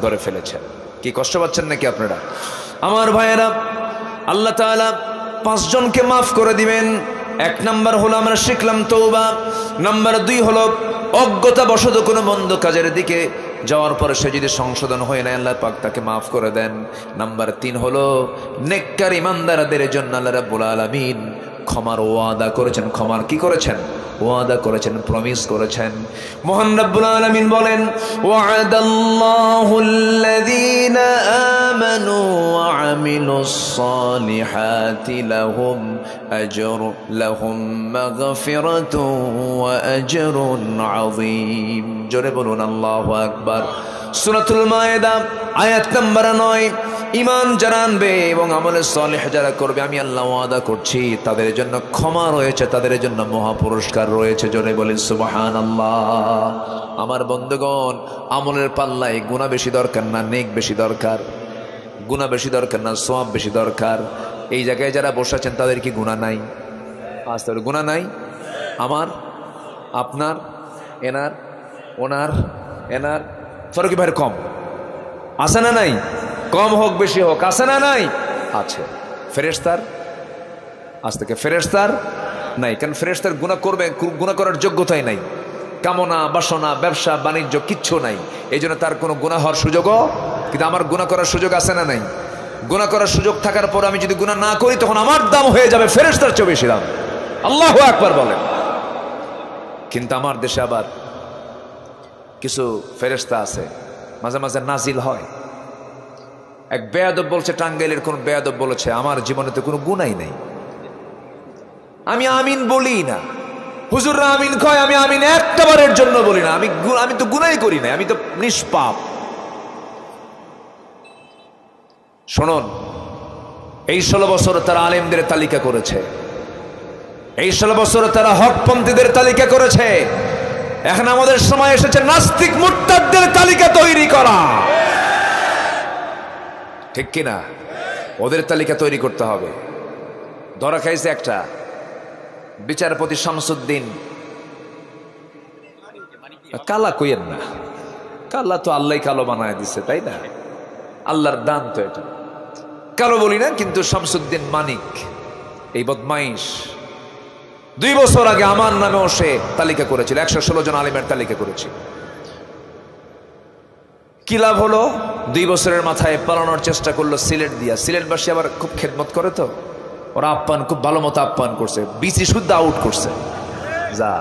ধরে ফেলেছেন। কি কষ্ট পাচ্ছেন নাকি আপনারা? আমার ভাইয়েরা, আল্লাহ তাআলা 5 জনকে মাফ করে দিবেন। 1 নাম্বার হলো আমরা শিখলাম তওবা। নাম্বার 2 হলো অজ্ঞতাবশত কোনো মন্দ কাজের দিকে যাওয়ার পরে সে যদি সংশোধন হয়ে না, আল্লাহ পাক তাকে মাফ করে দেন। নাম্বার 3 হলো নেককার ইমানদারদের জন্য আল্লাহ রাব্বুল আলামিন ক্ষমার ওয়াদা করেছেন। ক্ষমার কি করেছেন? ওয়াদা করেছেন, প্রমিস করেছেন। মহান রাব্বুল আলামিন বলেন, ওয়া'আদাল্লাহুল্লাযীনা আমানু ওয়া আমিলুস সালিহাতি লাহুম মাগফিরাতুন ওয়া আজরুন আযীম। জোরে বলুন আল্লাহু আকবার। সূরাতুল মায়েদা আয়াত নাম্বার 9। ঈমান যারা আনবে এবং আমলে সালেহ যারা করবে, আমি আল্লাহ ওয়াদা করছি তাদের জন্য ক্ষমা রয়েছে, তাদের জন্য মহা পুরস্কার রয়েছে। জোরে বলেন সুবহানাল্লাহ। আমার বন্ধুগণ, আমলের পাল্লায় গুনাহ বেশি দরকার না নেক বেশি দরকার? গুনাহ বেশি দরকার না সওয়াব বেশি দরকার? এই জায়গায় যারা বসে আছেন তাদের কি গুনাহ নাই? আজ তাদের গুনাহ নাই? আমার, আপনার, এনার, ওনার, এনার ফারুকি ভাইয়ের কম আছে না নাই? কম হোক বেশি হোক, আছে না নাই? আছে। ফেরেশতার আজ থেকে ফেরেশতার নাই, কারণ ফেরেশতার গুনাহ করবে, গুনাহ করার যোগ্যতাই নাই। কামনা বাসনা ব্যবসা বাণিজ্য কিচ্ছু নাই, এই জন্য তার কোনো গুনাহ হওয়ার সুযোগও, কিন্তু আমার গুনাহ করার সুযোগ আছে না নাই? গুনাহ করার সুযোগ থাকার পর আমি যদি গুনাহ না করি তখন আমার দাম হয়ে যাবে ফেরেশতার চেয়ে বেশি দাম। আল্লাহু আকবার বলেন। কিন্তু আমার দেশে আবার কিছু ফেরেশতা আছে মাঝে মাঝে নাজিল হয়। এক বেয়াদব বলছে, টাঙ্গাইলের কোন বেয়াদব বলেছে, আমার জীবনে তো কোনো গুনাহই নাই, আমি আমিন বলি না। হুজুররা আমিন কয়, আমি আমিন একটাবারের জন্য বলি না, আমি তো গুনাহই করি না, আমি তো নিষ্পাপ। শুনুন, এই 16 বছর তারা আলেমদের তালিকা করেছে, এই 16 বছর তারা হকপন্থীদের তালিকা করেছে। এখন আমাদের সময় এসেছে নাস্তিক মুরতাদদের তালিকা তৈরি করা, ঠিক কিনা? ওদের তালিকা তৈরি করতে হবে। ধরা খাইছে একটা বিচারপতি শামসুদ্দিন, কালা কইয়েন না, কালা তো আল্লাহ কালো বানায় দিচ্ছে, তাই না? আল্লাহর দান তো এটা, কালো বলি না, কিন্তু শামসুদ্দিন মানিক এই বদমাইশ 2 বছর আগে আমার নামেও সে তালিকা করেছিল, 116 জন আলিমের তালিকা করেছিল। কি লাভ হলো? 2 বছরের মাথায় পালানোর চেষ্টা করলো সিলেট দিয়া। সিলেটবাসী আবার খুব খেদমত করে, তো ওরা আপ্যায়ন খুব ভালো মতো আপ্যায়ন করছে, বিসি শুদ্ধ আউট করছে, যা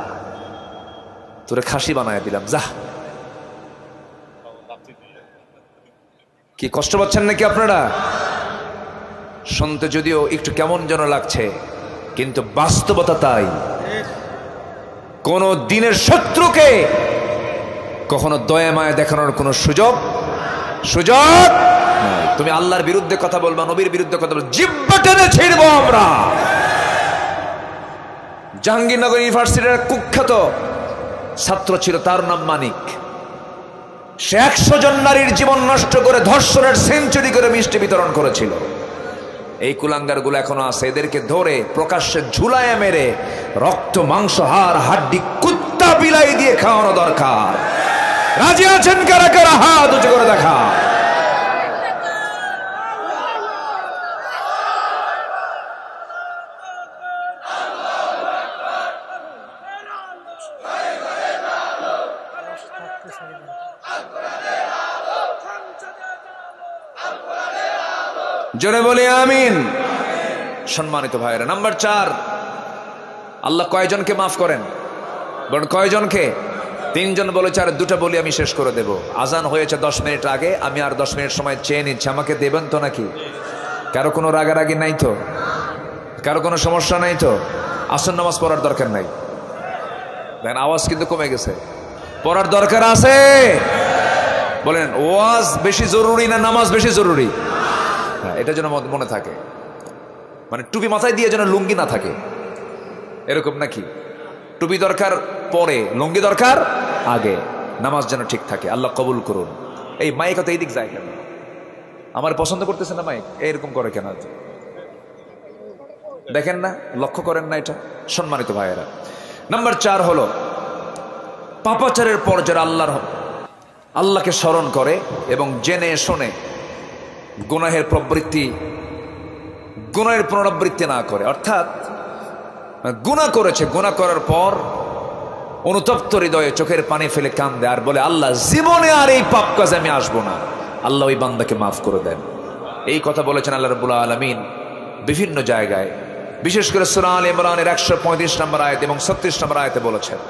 তোরে খাসি বানায় দিলাম, যা। কি কষ্ট পাচ্ছেন নাকি আপনারা? শুনতে যদিও একটু কেমন যেন লাগছে, কিন্তু বাস্তবতা তাই। কোন দিনের শত্রুকে কখনো দয়া মায়া দেখানোর কোন সুযোগ নাই। তুমি আল্লাহর বিরুদ্ধে কথা বলবা, নবীর বিরুদ্ধে কথা বলবা, জিহ্বা টেনে ছিড়বো আমরা। জাহাঙ্গীরনগর ইউনিভার্সিটির কুখ্যাত ছাত্র ছিল, তার নাম মানিক। সে 100 জন নারীর জীবন নষ্ট করে ধর্ষণের সেঞ্চুরি করে মিষ্টি বিতরণ করেছিল। এই কুলাঙ্গার গুলো এখনো আছে, এদেরকে ধরে প্রকাশ্যে ঝুলায় মেরে রক্ত মাংস হাড় হাড্ডি কুত্তা বিলাই দিয়ে খাওয়ানো দরকার। রাজি আছেন কারা কারা? হাত উঁচু করে দেখা। জোরে বলি আমিন। সম্মানিত ভাইরা, নাম্বার 4, আল্লাহ কয়জনকে মাফ করেন? বলেন কয়জনকে? 3 জন বলেছে, আর 2টা বলি আমি শেষ করে দেব। আজান হয়েছে 10 মিনিট আগে, আমি আর 10 মিনিট সময় চেয়ে নিচ্ছি, আমাকে দেবেন তো নাকি? কারো কোনো রাগারাগি নাই তো? কারো কোনো সমস্যা নাই তো? আসর নামাজ পড়ার দরকার নাই? দেখেন আওয়াজ কিন্তু কমে গেছে। পড়ার দরকার আছে? বলেন ওয়াজ বেশি জরুরি না নামাজ বেশি জরুরি? হ্যাঁ, এটা যেন মনে থাকে, মানে টুপি মাথায় দিয়ে যেন লুঙ্গি না থাকে, এরকম নাকি? টুপি দরকার পরে, লুঙ্গি দরকার আগে, নামাজ যেন ঠিক থাকে। আল্লাহ কবুল করুন। এই মাইক হয়তো এই দিক যায় কেন? আমার পছন্দ করতেছে না মাইক, এরকম করে কেন? দেখেন না, লক্ষ্য করেন না এটা? সম্মানিত ভাইয়েরা, নাম্বার 4 হলো পাপাচারের পর যারা আল্লাহকে স্মরণ করে এবং জেনে শুনে গুনাহের পুনরাবৃত্তি না করে, অর্থাৎ গুনাহ করেছে, গুনাহ করার পর অনুতপ্ত হৃদয়ে চোখের পানি ফেলে কান্দে আর বলে, আল্লাহ জীবনে আর এই পাপ কাজে আমি আসবো না, আল্লাহ ওই বান্দাকে মাফ করে দেন। এই কথা বলেছেন আল্লাহ রাব্বুল আলামিন বিভিন্ন জায়গায়, বিশেষ করে সূরা আলে ইমরানের 135 নম্বর আয়াত এবং 36 নম্বর আয়াতে বলেছেন।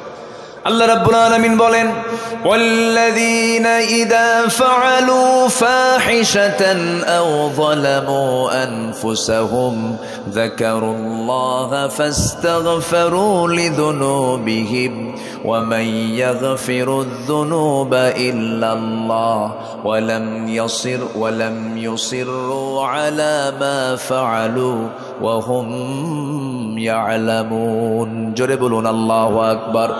আল্লাহ রাব্বুল আলামিন বলেন, ওয়াল্লাযীনা ইযা ফাআলু ফাহিশাতান আও যালামু আনফুসাহুম যাকারুল্লাহা ফাস্তাগফিরু লিযুনুবিহিম ওয়া মান ইয়াগফিরুয যুনুবা ইল্লাল্লাহ ওয়া লাম ইউসিররু আলা মা ফাআলু ওয়া হুম ইয়ালামুন। জোরে বলুন আল্লাহু আকবার।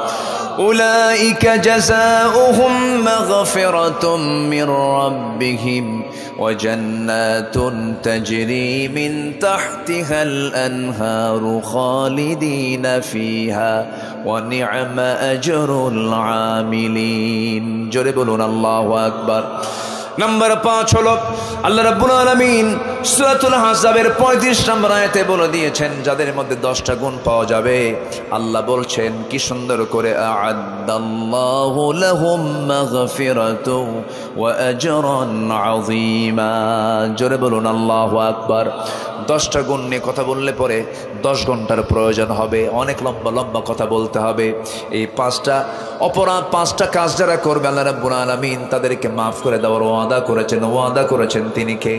أولئك جزاؤهم مغفرة من ربهم وجنات تجري من تحتها الأنهار خالدين فيها ونعم أجر العاملين. جربون الله أكبر. নাম্বার 5 হলো আল্লাহ রাব্বুল আলামিন সূরাতুল আহজাবের 35 নম্বর আয়াতে বলে দিয়েছেন যাদের মধ্যে 10টা গুণ পাওয়া যাবে আল্লাহ বলছেন কি সুন্দর করে আ'আদাল্লাহু লাহুম মাগফিরাতু ওয়া আজরান আযীমা। জোরে বলুন আল্লাহু আকবার। 10টা গুণ নিয়ে কথা বললে পরে 10 ঘন্টার প্রয়োজন হবে, অনেক লম্বা লম্বা কথা বলতে হবে। এই 5টা অপরাধ 5টা কাজ যারা করবে আল্লাহ রাব্বুল আলামিন তাদেরকে মাফ করে দেওয়ার ওয়াদা করেছেন তিনি কে?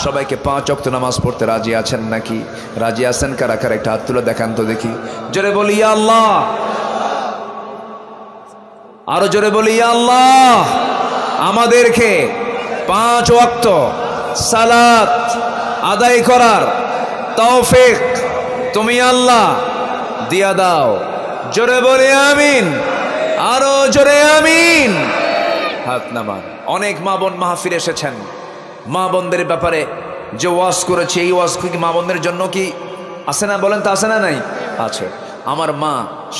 সবাইকে 5 ওয়াক্ত নামাজ পড়তে রাজি আছেন নাকি? রাজি আছেন কারা কারা? একটা হাত তুলে দেখান তো দেখি। জোরে বলি ইয়া আল্লাহ, আরো জোরে বলি ইয়া আল্লাহ। আমাদেরকে 5 ওয়াক্ত সালাত আদায় করার তৌফিক তুমি আল্লাহ দিয়া দাও। জোরে বলি আমিন, আরো জোরে আমিন। হাত নামান। অনেক মা বোন মাহফিলে এসেছেন, মা বোনদের ব্যাপারে যে ওয়াজ করেছে এই ওয়াজ কি মা বোনদের জন্য কি আছে না? বলেন তো আছে না? নাই আছে। আমার মা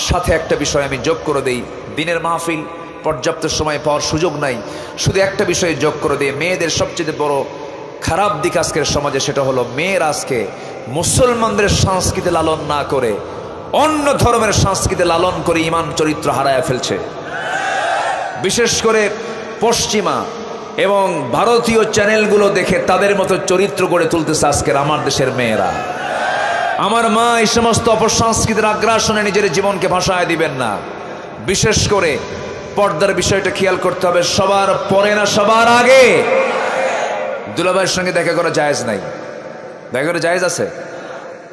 সাথে একটা বিষয় আমি যোগ করে দেই, দিনের মাহফিল পর্যাপ্ত সময় পাওয়ার সুযোগ নাই, শুধু একটা বিষয়ে যোগ করে দিই। মেয়েদের সবচেয়ে বড় খারাপ দিক আজকের সমাজে সেটা হলো মেয়ের আজকে মুসলমানদের সংস্কৃতি লালন না করে অন্য ধর্মের সংস্কৃতি লালন করে ইমান চরিত্র হারায় ফেলছে। বিশেষ করে পশ্চিমা এবং ভারতীয় চ্যানেলগুলো দেখে তাদের মতো চরিত্র গড়ে তুলতেছে আজকের আমার দেশের মেয়েরা। আমার মা এই সমস্ত অপসংস্কৃতির আগ্রাসনে নিজের জীবনকে ভাসায় দিবেন না। বিশেষ করে পর্দার বিষয়টা খেয়াল করতে হবে, সবার পরে না সবার আগে। দুলাভাইয়ের সঙ্গে দেখা করা জায়েজ নাই, দেখা করা জায়েজ আছে?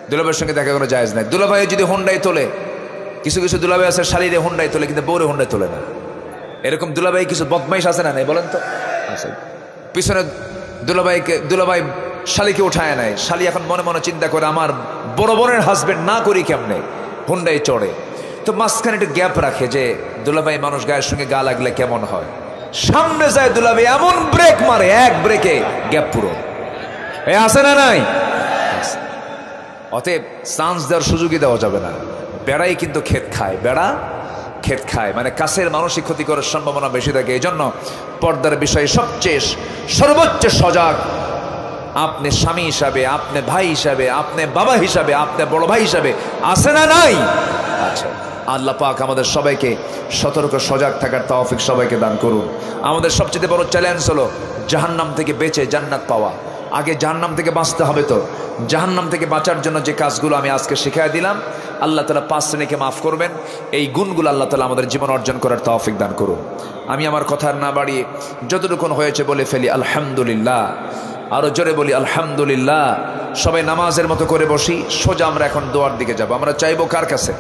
দুলাভাইয়ের সঙ্গে দেখা করা জায়েজ নাই। দুলাভাই যদি হোন্ডাই তোলে, কিছু কিছু দুলাভাই আছে শালিরে হোন্ডাই তোলে কিন্তু বউরে হোন্ডাই তোলে না, এরকম দুলাভাই কিছু বদমাইশ আছে না? নাই বলেন তো? পিছনে দুলাভাই শালিকে উঠায় নেয়, শালি এখন মনে মনে চিন্তা করে আমার বড় বোনের হাজবেন্ড না করি কেমনে, হোন্ডাই চড়ে। তো মাঝখানে একটু গ্যাপ রাখে যে দুলাভাই মানুষ গায়ের সঙ্গে গা লাগলে কেমন হয়। সামনে যায় দুলাভাই এমন ব্রেক মারে, এক ব্রেকে গ্যাপ পুরো। এ আছে না? নাই। অতএব চান্স দেওয়ার সুযোগই দেওয়া যাবে না। বেড়াই কিন্তু ক্ষেত খায়, বেড়া ক্ষেত খায়, মানে কাছের মানসিক ক্ষতি করার সম্ভাবনা বেশি থাকে। এই জন্য পর্দার বিষয়ে সবচেয়ে সর্বোচ্চ সজাগ আপনি স্বামী হিসাবে, আপনি ভাই হিসাবে, আপনি বাবা হিসাবে, আপনি বড় ভাই হিসাবে আছে না? নাই। আচ্ছা, আল্লাহ পাক আমাদের সবাইকে সতর্ক সজাগ থাকার তৌফিক সবাইকে দান করুন। আমাদের সবচেয়ে বড় চ্যালেঞ্জ হলো জাহান্নাম থেকে বেঁচে জান্নাত পাওয়া। আগে জাহান্নাম থেকে বাঁচতে হবে। তো জাহান্নাম থেকে বাঁচার জন্য যে কাজগুলো আমি আজকে শিখিয়ে দিলাম, আল্লাহ তাআলা 5 শ্রেণীকে মাফ করবেন। এই গুণগুলো আল্লাহ তাআলা আমাদের জীবন অর্জন করার তৌফিক দান করুন। আমি আমার কথা না বাড়িয়ে যতটুকু হয়েছে বলে ফেলি আলহামদুলিল্লাহ। আরো জোরে বলি আলহামদুলিল্লাহ। সবাই নামাজের মতো করে বসি, সোজা আমরা এখন দোয়ার দিকে যাব। আমরা চাইবো কার কাছে?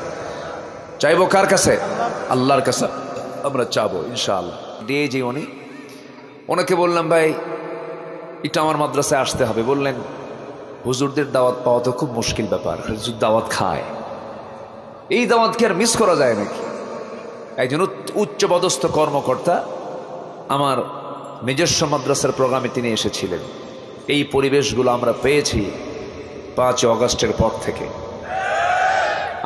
চাইবো কার কাছে? আল্লাহর কাছে আমরা চাবো ইনশাআল্লাহ। দিয়ে যে ওনাকে বললাম ভাই এটা আমার মাদ্রাসায় আসতে হবে। বললেন হুজুরদের দাওয়াত পাওয়া তো খুব মুশকিল ব্যাপার, হুজুর দাওয়াত খায়, এই দাওয়াতকে আর মিস করা যায় নাকি? একজন উচ্চপদস্থ কর্মকর্তা আমার নিজস্ব মাদ্রাসার প্রোগ্রামে তিনি এসেছিলেন। এই পরিবেশগুলো আমরা পেয়েছি 5 অগস্টের পর থেকে।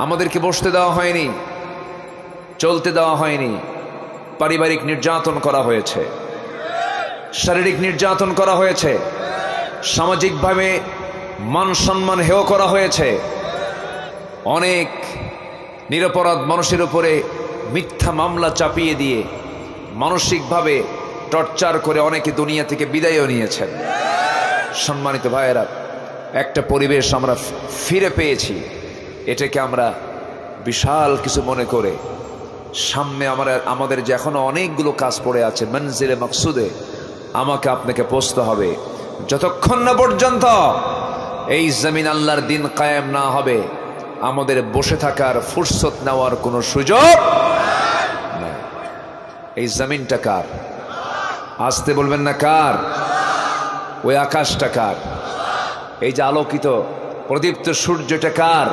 আমাদেরকে বসতে দেওয়া হয়নি, চলতে দেওয়া হয়নি, পারিবারিক নির্যাতন করা হয়েছে, শারীরিক নির্যাতন করা হয়েছে, সামাজিকভাবে মান সম্মান হেয় করা হয়েছে। অনেক নিরপরাধ মানুষের উপরে মিথ্যা মামলা চাপিয়ে দিয়ে মানসিকভাবে টর্চার করে অনেকে দুনিয়া থেকে বিদায়ও নিয়েছেন। সম্মানিত ভাইয়েরা, একটা পরিবেশ আমরা ফিরে পেয়েছি, এটাকে আমরা বিশাল কিছু মনে করে সামনে আমাদের যে এখনো অনেকগুলো কাজ পড়ে আছে, মনজিলে মকসুদে আমাকে আপনাকে পৌঁছতে হবে। যতক্ষণ না পর্যন্ত এই জমিন আল্লাহর দিন কায়েম না হবে, আমাদের বসে থাকার ফুরসত নেওয়ার কোনো সুযোগ নাই। এই জমিনটা কার? আসতে বলবেন না কার? ওই আকাশটা কার? এই যে আলোকিত প্রদীপ্ত সূর্যটা কার?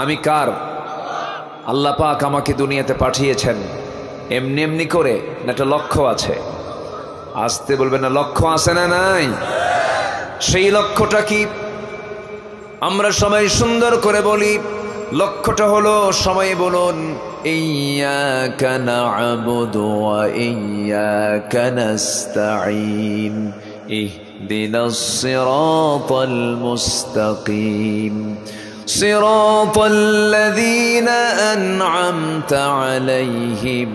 আমি কার? আল্লাহ পাক আমাকে দুনিয়াতে পাঠিয়েছেন এমনি এমনি করে না, একটা লক্ষ্য আছে। আসতে বলবেন না, লক্ষ্য আছে না? নাই। সেই লক্ষ্যটা কি? আমরা সবাই সুন্দর করে বলি লক্ষ্যটা হলো সবাই বলুন ইয়্যাকা না'বুদু ওয়া ইয়্যাকা নাস্তাঈন ইহদিনাস সিরাতাল মুস্তাকিম সিরাতাল্লাযীনা আন'আমতা আলাইহিম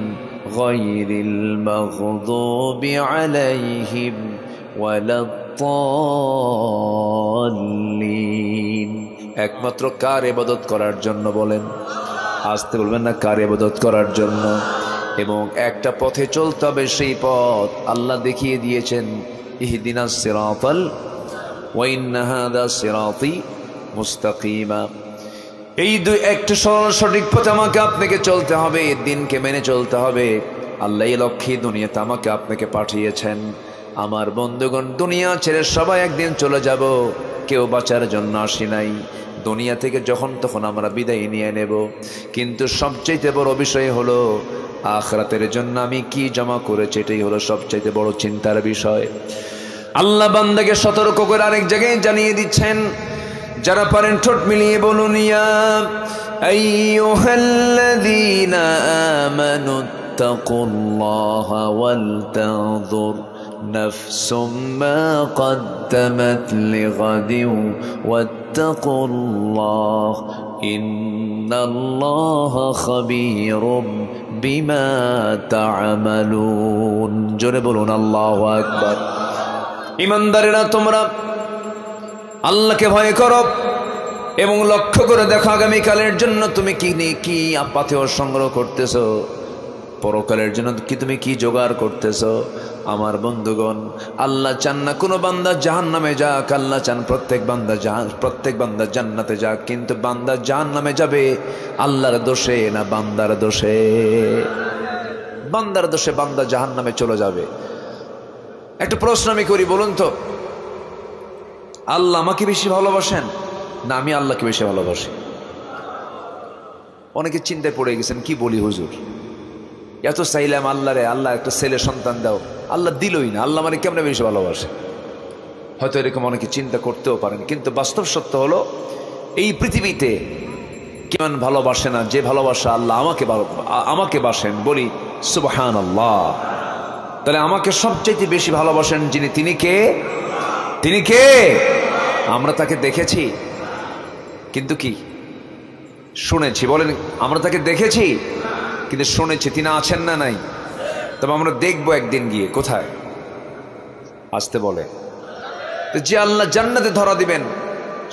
গায়রিল মাগদুবি আলাইহিম ওয়ালাদ-দাল্লিন। একমাত্র কার ইবাদত করার জন্য বলেন? আসতে বলবেন না, কার ইবাদত করার জন্য। এবং একটা পথে চলতে হবে, সেই পথ আল্লাহ দেখিয়ে দিয়েছেন, ইহদিনাস সিরাতাল ওয়া ইন্না হাযা সিরাতি মুস্তাকিমা। এই একটা সরল সঠিক পথে আমাকে আপনাকে চলতে হবে, দিনকে মেনে চলতে হবে। আল্লাহ এই লক্ষ্যে দুনিয়াতে আমাকে আপনাকে পাঠিয়েছেন। আমার বন্ধুগণ, দুনিয়া ছেড়ে সবাই একদিন চলে যাব, কেউ বাঁচার জন্য আসি নাই। দুনিয়া থেকে যখন তখন আমরা বিদায় নিয়ে নেব, কিন্তু সবচাইতে বড় বিষয় হলো আখিরাতের জন্য আমি কি জমা করেছি, এটাই হলো সবচাইতে বড় চিন্তার বিষয়। আল্লাহ বান্দাকে সতর্ক করে আরেক জায়গায় জানিয়ে দিচ্ছেন, যারা পারেন ঠোঁট মিলিয়ে বলুন ইয়া আইয়ুহাল্লাযীনা আমানু তাকুল্লাহা ওয়াল তানজুর নাফসুম মা কদ্দামাত লিগাদিন ওয়াত্তাকুল্লাহ ইন্নাল্লাহা খাবীরুম বিমা তা'মালুন। জোরে বলুন আল্লাহু আকবার। ঈমানদারেরা, তোমরা আল্লাহকে ভয় করো এবং লক্ষ্য করে দেখো আগামীকালের জন্য তুমি কি পাথেয় সংগ্রহ করতেছো, পরকালের জন্য তুমি কি জোগাড় করতেছো। আমার বন্ধুগণ, আল্লাহ চান না কোনো বান্দা জাহান্নামে যাক, আল্লাহ চান প্রত্যেক বান্দা জান্নাতে যাক। কিন্তু বান্দা জাহান্নামে যাবে আল্লাহর দোষে না বান্দার দোষে? বান্দার দোষে বান্দা জাহান্নামে চলে যাবে। একটা প্রশ্ন আমি করি, বলুন তো, আল্লাহ আমাকে বেশি ভালোবাসেন না আমি আল্লাহকে বেশি ভালোবাসি? অনেকে চিন্তায় পড়ে গেছেন, কি বলি হুজুর, এত চাইলাম আল্লাহরে, আল্লাহ একটা ছেলে সন্তান দাও, আল্লাহ দিলই না, আল্লাহ মানে কেমনে বেশি ভালোবাসে? হয়তো এরকম অনেকে চিন্তা করতেও পারেন, কিন্তু বাস্তব সত্য হলো এই পৃথিবীতে কেমন ভালোবাসে না, যে ভালোবাসা আল্লাহ আমাকে বাসেন, বলি সুবহানাল্লাহ। তাহলে আমাকে সবচাইতে বেশি ভালোবাসেন যিনি, তিনি কে? তিনি কে? আমরা তাকে দেখেছি, কিন্তু কি শুনেছি? বলেন, আমরা তাকে দেখেছি কিন্তু শুনেছি, তিনি আছেন না নাই? তবে আমরা দেখবো একদিন গিয়ে, কোথায়? আসতে বলে। যে আল্লাহ জান্নাতে ধরা দিবেন,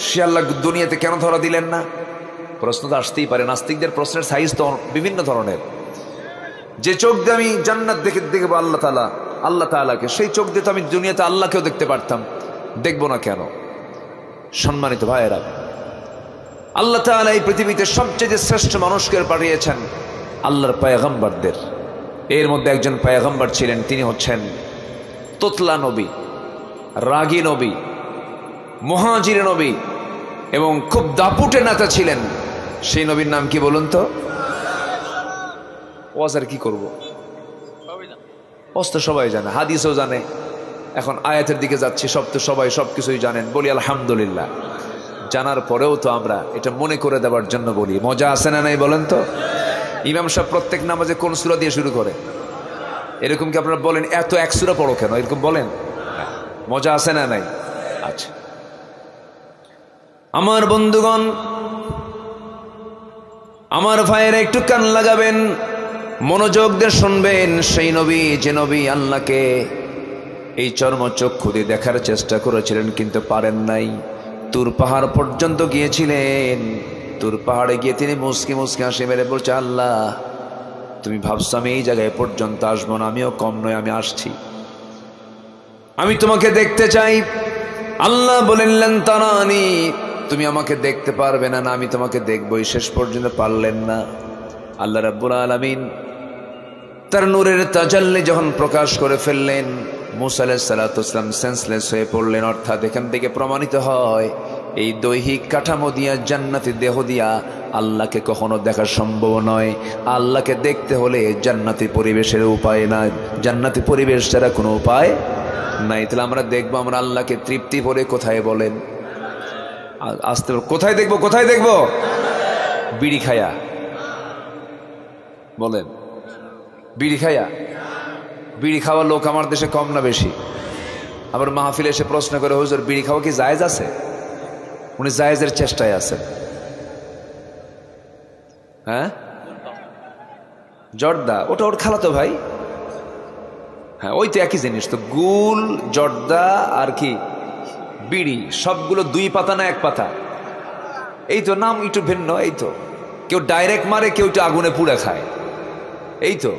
সে আল্লাহ দুনিয়াতে কেন ধরা দিলেন না? প্রশ্ন তো আসতেই পারে। নাস্তিকদের প্রশ্নের সাইজ তো বিভিন্ন ধরনের। যে চোখ দিয়ে আমি জান্নাত দেখবো আল্লাহ তাআলাকে, সেই চোখ দিয়ে তো আমি দুনিয়াতে আল্লাহকেও দেখতে পারতাম, দেখবো না কেন? সম্মানিত ভাইয়েরা, আল্লাহ তাআলা এই পৃথিবীতে সবচেয়ে শ্রেষ্ঠ মানুষকে পাঠিয়েছেন আল্লাহর পয়গম্বরদের। এর মধ্যে একজন পয়গম্বর ছিলেন, তিনি হচ্ছেন তোতলা নবী, রাগী নবী, মুহাজির নবী এবং খুব দাপুটে নেতা ছিলেন। সেই নবীর নাম কি বলুন তো? ওয়াজের কি করব? অস্ত সবাই জানে, হাদিসও জানে, এখন আয়াতের দিকে যাচ্ছি, সবাই সবকিছুই জানেন। বলি আলহামদুলিল্লাহ। জানার পরেও তো আমরা এটা মনে করে দেওয়ার জন্য বলি। মজা আছে না নাই বলেন তো? ইমাম সাহেব প্রত্যেক নামাজে কোন সূরা দিয়ে শুরু করে? এরকম কি আপনারা বলেন এত এক সূরা পড়ো কেন, এরকম বলেন? মজা আছে না নাই? আচ্ছা আমার বন্ধুগণ, আমার ভাইয়েরা একটু কান লাগাবেন, মনোযোগ দিয়ে শুনবেন। সেই নবী, যে নবী আল্লাহকে এই চর্মচক্ষু দিয়ে দেখার চেষ্টা করেছিলেন কিন্তু পারেন নাই, তুর পাহাড় পর্যন্ত গিয়েছিলেন। তুর পাহাড়ে গিয়ে তিনি মুসকি হাসি মেরে বলছে, আল্লাহ তুমি ভাবছো আমি এই জায়গায় পর্যন্ত আসবো না? আমিও কম নয়, আমি আসছি, আমি তোমাকে দেখতে চাই। আল্লাহ বললেন, তারানি, তুমি আমাকে দেখতে পারবে না, না আমি তোমাকে দেখবই। শেষ পর্যন্ত পারলেন না। আল্লাহ রাব্বুল আলামিন তার নূরের তাজাল্লি যখন প্রকাশ করে ফেললেন, মুসা আলাইহিস সালাতু ওয়াস সালাম সেন্সলেস হয়ে পড়লেন। অর্থাৎ এখান থেকে প্রমাণিত হয় এই দৈহিক কাঠামো দিয়া, জান্নাতি দেহ দিয়া আল্লাহকে কখনো দেখা সম্ভব নয়। আল্লাহকে দেখতে হলে জান্নাতি পরিবেশের উপায় নাই, জান্নাতি পরিবেশ ছাড়া কোনো উপায় নাই। তাহলে আমরা দেখবো আমরা আল্লাহকে তৃপ্তি ভরে কোথায়? বলেন আসতে, কোথায় দেখবো? বিড়ি খায়া? বলেন, বিড়ি খায়া? বিড়ি খাওয়া লোক আমার দেশে কম না বেশি? আবার মাহফিলে এসে প্রশ্ন করে, হুজুর বিড়ি খাওয়া কি জায়েজ আছে? উনি জায়েজের চেষ্টায় আছেন। হ্যাঁ, জর্দা ওটা ওর খালাতো ভাই। হ্যাঁ, ওই তো একই জিনিস তো। গুল, জর্দা আর কি বিড়ি, সবগুলো দুই পাতা না এক পাতা? এই তো, নাম একটু ভিন্ন। এই তো, কেউ ডাইরেক্ট মারে, কেউ একটু আগুনে পুড়ে খায়। এই তো,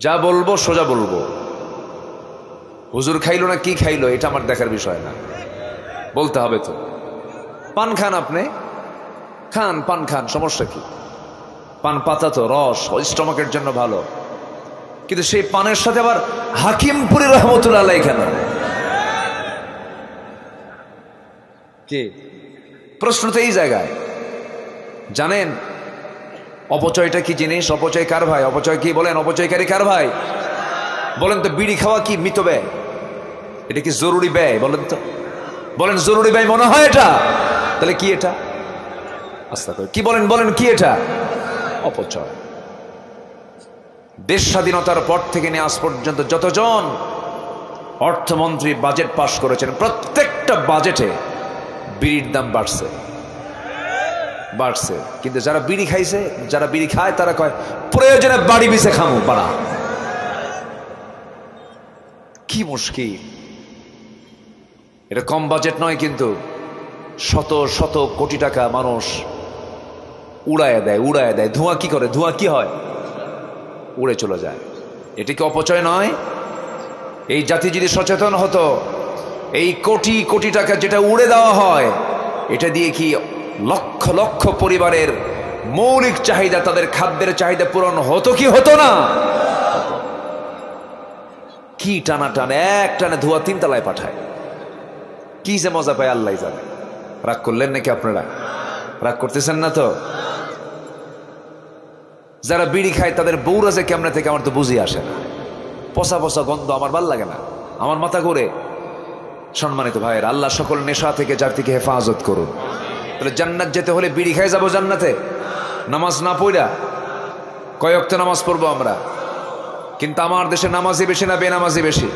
যা বলবো সোজা বলবো। হুজুর খাইলো না কি খাইলো এটা আমার দেখার বিষয় না, বলতে হবে তো। পান খান, আপনি খান, পান খান, সমস্যা কি? পান পাতা তো রস, স্টমাকের জন্য ভালো। কিন্তু সেই পানের সাথে আবার হাকিমপুরি রহমতুল্লাহ আলাইহি কেন? কি প্রশ্ন তো এই জায়গায়। জানেন অপচয়টা কি জিনিস? অপচয় কার ভাই? অপচয় কি বলেন? অপচয়কারী কার ভাই বলেন তো? বিড়ি খাওয়া কি মিত ব্যয়? এটা কি জরুরি ব্যয়? বলেন তো, বলেন জরুরি ব্যয় মনে হয় এটা? তাহলে কি এটা? আস্তে করে কি বলেন, বলেন কি এটা? অপচয়। দেশ স্বাধীনতার পর থেকে নিয়ে আজ পর্যন্ত যতজন অর্থমন্ত্রী বাজেট পাশ করেছেন, প্রত্যেকটা বাজেটে বিড়ির দাম বাড়ছে, বাড়ছে। কিন্তু যারা বিড়ি খাইছে, যারা বিড়ি খায়, তারা কয় প্রয়োজনে বাড়ি বিছে খামু বাড়া। কি মুশকিল! এটা কম বাজেট নয়, কিন্তু শত শত কোটি টাকা মানুষ উড়ায় দেয়, উড়ায় দেয়। ধোঁয়া কি করে? ধোঁয়া কি হয়? উড়ে চলে যায়। এটা কি অপচয় নয়? এই জাতি যদি সচেতন হতো, এই কোটি কোটি টাকা যেটা উড়ে দেওয়া হয়, এটা দিয়ে কি লক্ষ লক্ষ পরিবারের মৌলিক চাহিদা, তাদের খাদ্যের চাহিদা পূরণ হতো কি হতো না? কি টানা টান, এক টানে ধোঁয়া 3 তলায় পাঠায়। কি যে মজা পায় আল্লাহ জানে। রাগ করলেন নাকি আপনারা? রাগ করতেছেন না তো? যারা বিড়ি খায় তাদের বউরা যে কেমনে থেকে আমার তো বুঝি আসে না। পচা পচা গন্ধ, আমার ভাল লাগে না, আমার মাথা ঘুরে। সম্মানিত ভাইয়ের, আল্লাহ সকল নেশা থেকে জাতিকে হেফাজত করুন। তাহলে জান্নাত যেতে হলে বিড়ি খাই যাবো জান্নাতে? নামাজ না পড়া? কয় ওয়াক্ত নামাজ পড়বো আমরা? কিন্তু আমার দেশে নামাজি বেশি না বেনামাজি বেশি?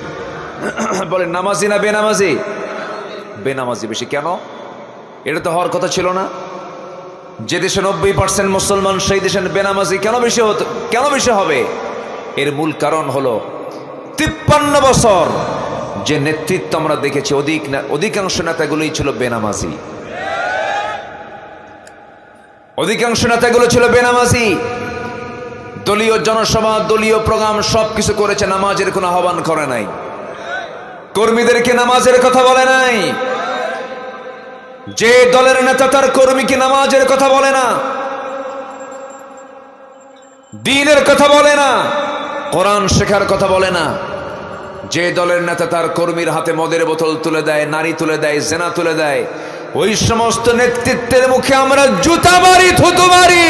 বলেন, নামাজি না বেনামাজি? বেনামাজি বেশি। কেন? এটা তো হওয়ার কথা ছিল না। যে দেশে 90% মুসলমান, সেই দেশে বেনামাজি কেন বেশি হতো, কেন বেশি হবে? এর মূল কারণ হলো 53 বছর যে নেতৃত্ব আমরা দেখেছি, অধিকাংশ নেতাগুলোই ছিল বেনামাজি। অধিকাংশ নেতাগুলো ছিল বেনামাজি। দলীয় জনসভা, দলীয় প্রোগ্রাম সবকিছু করেছে, নামাজের কোনো আহ্বান করে নাই, কর্মীদেরকে নামাজের কথা বলে নাই। যে দলের নেতা তার কর্মীকে নামাজের কথা বলে না, দ্বীনের কথা বলে না, কোরআন শেখার কথা বলে না। যে দলের নেতা তার কর্মীর হাতে মদের বোতল তুলে দেয়, নারী তুলে দেয়, জেনা তুলে দেয়, ওই সমস্ত নেতৃত্বের মুখে আমরা জুতা মারি, থুতু মারি।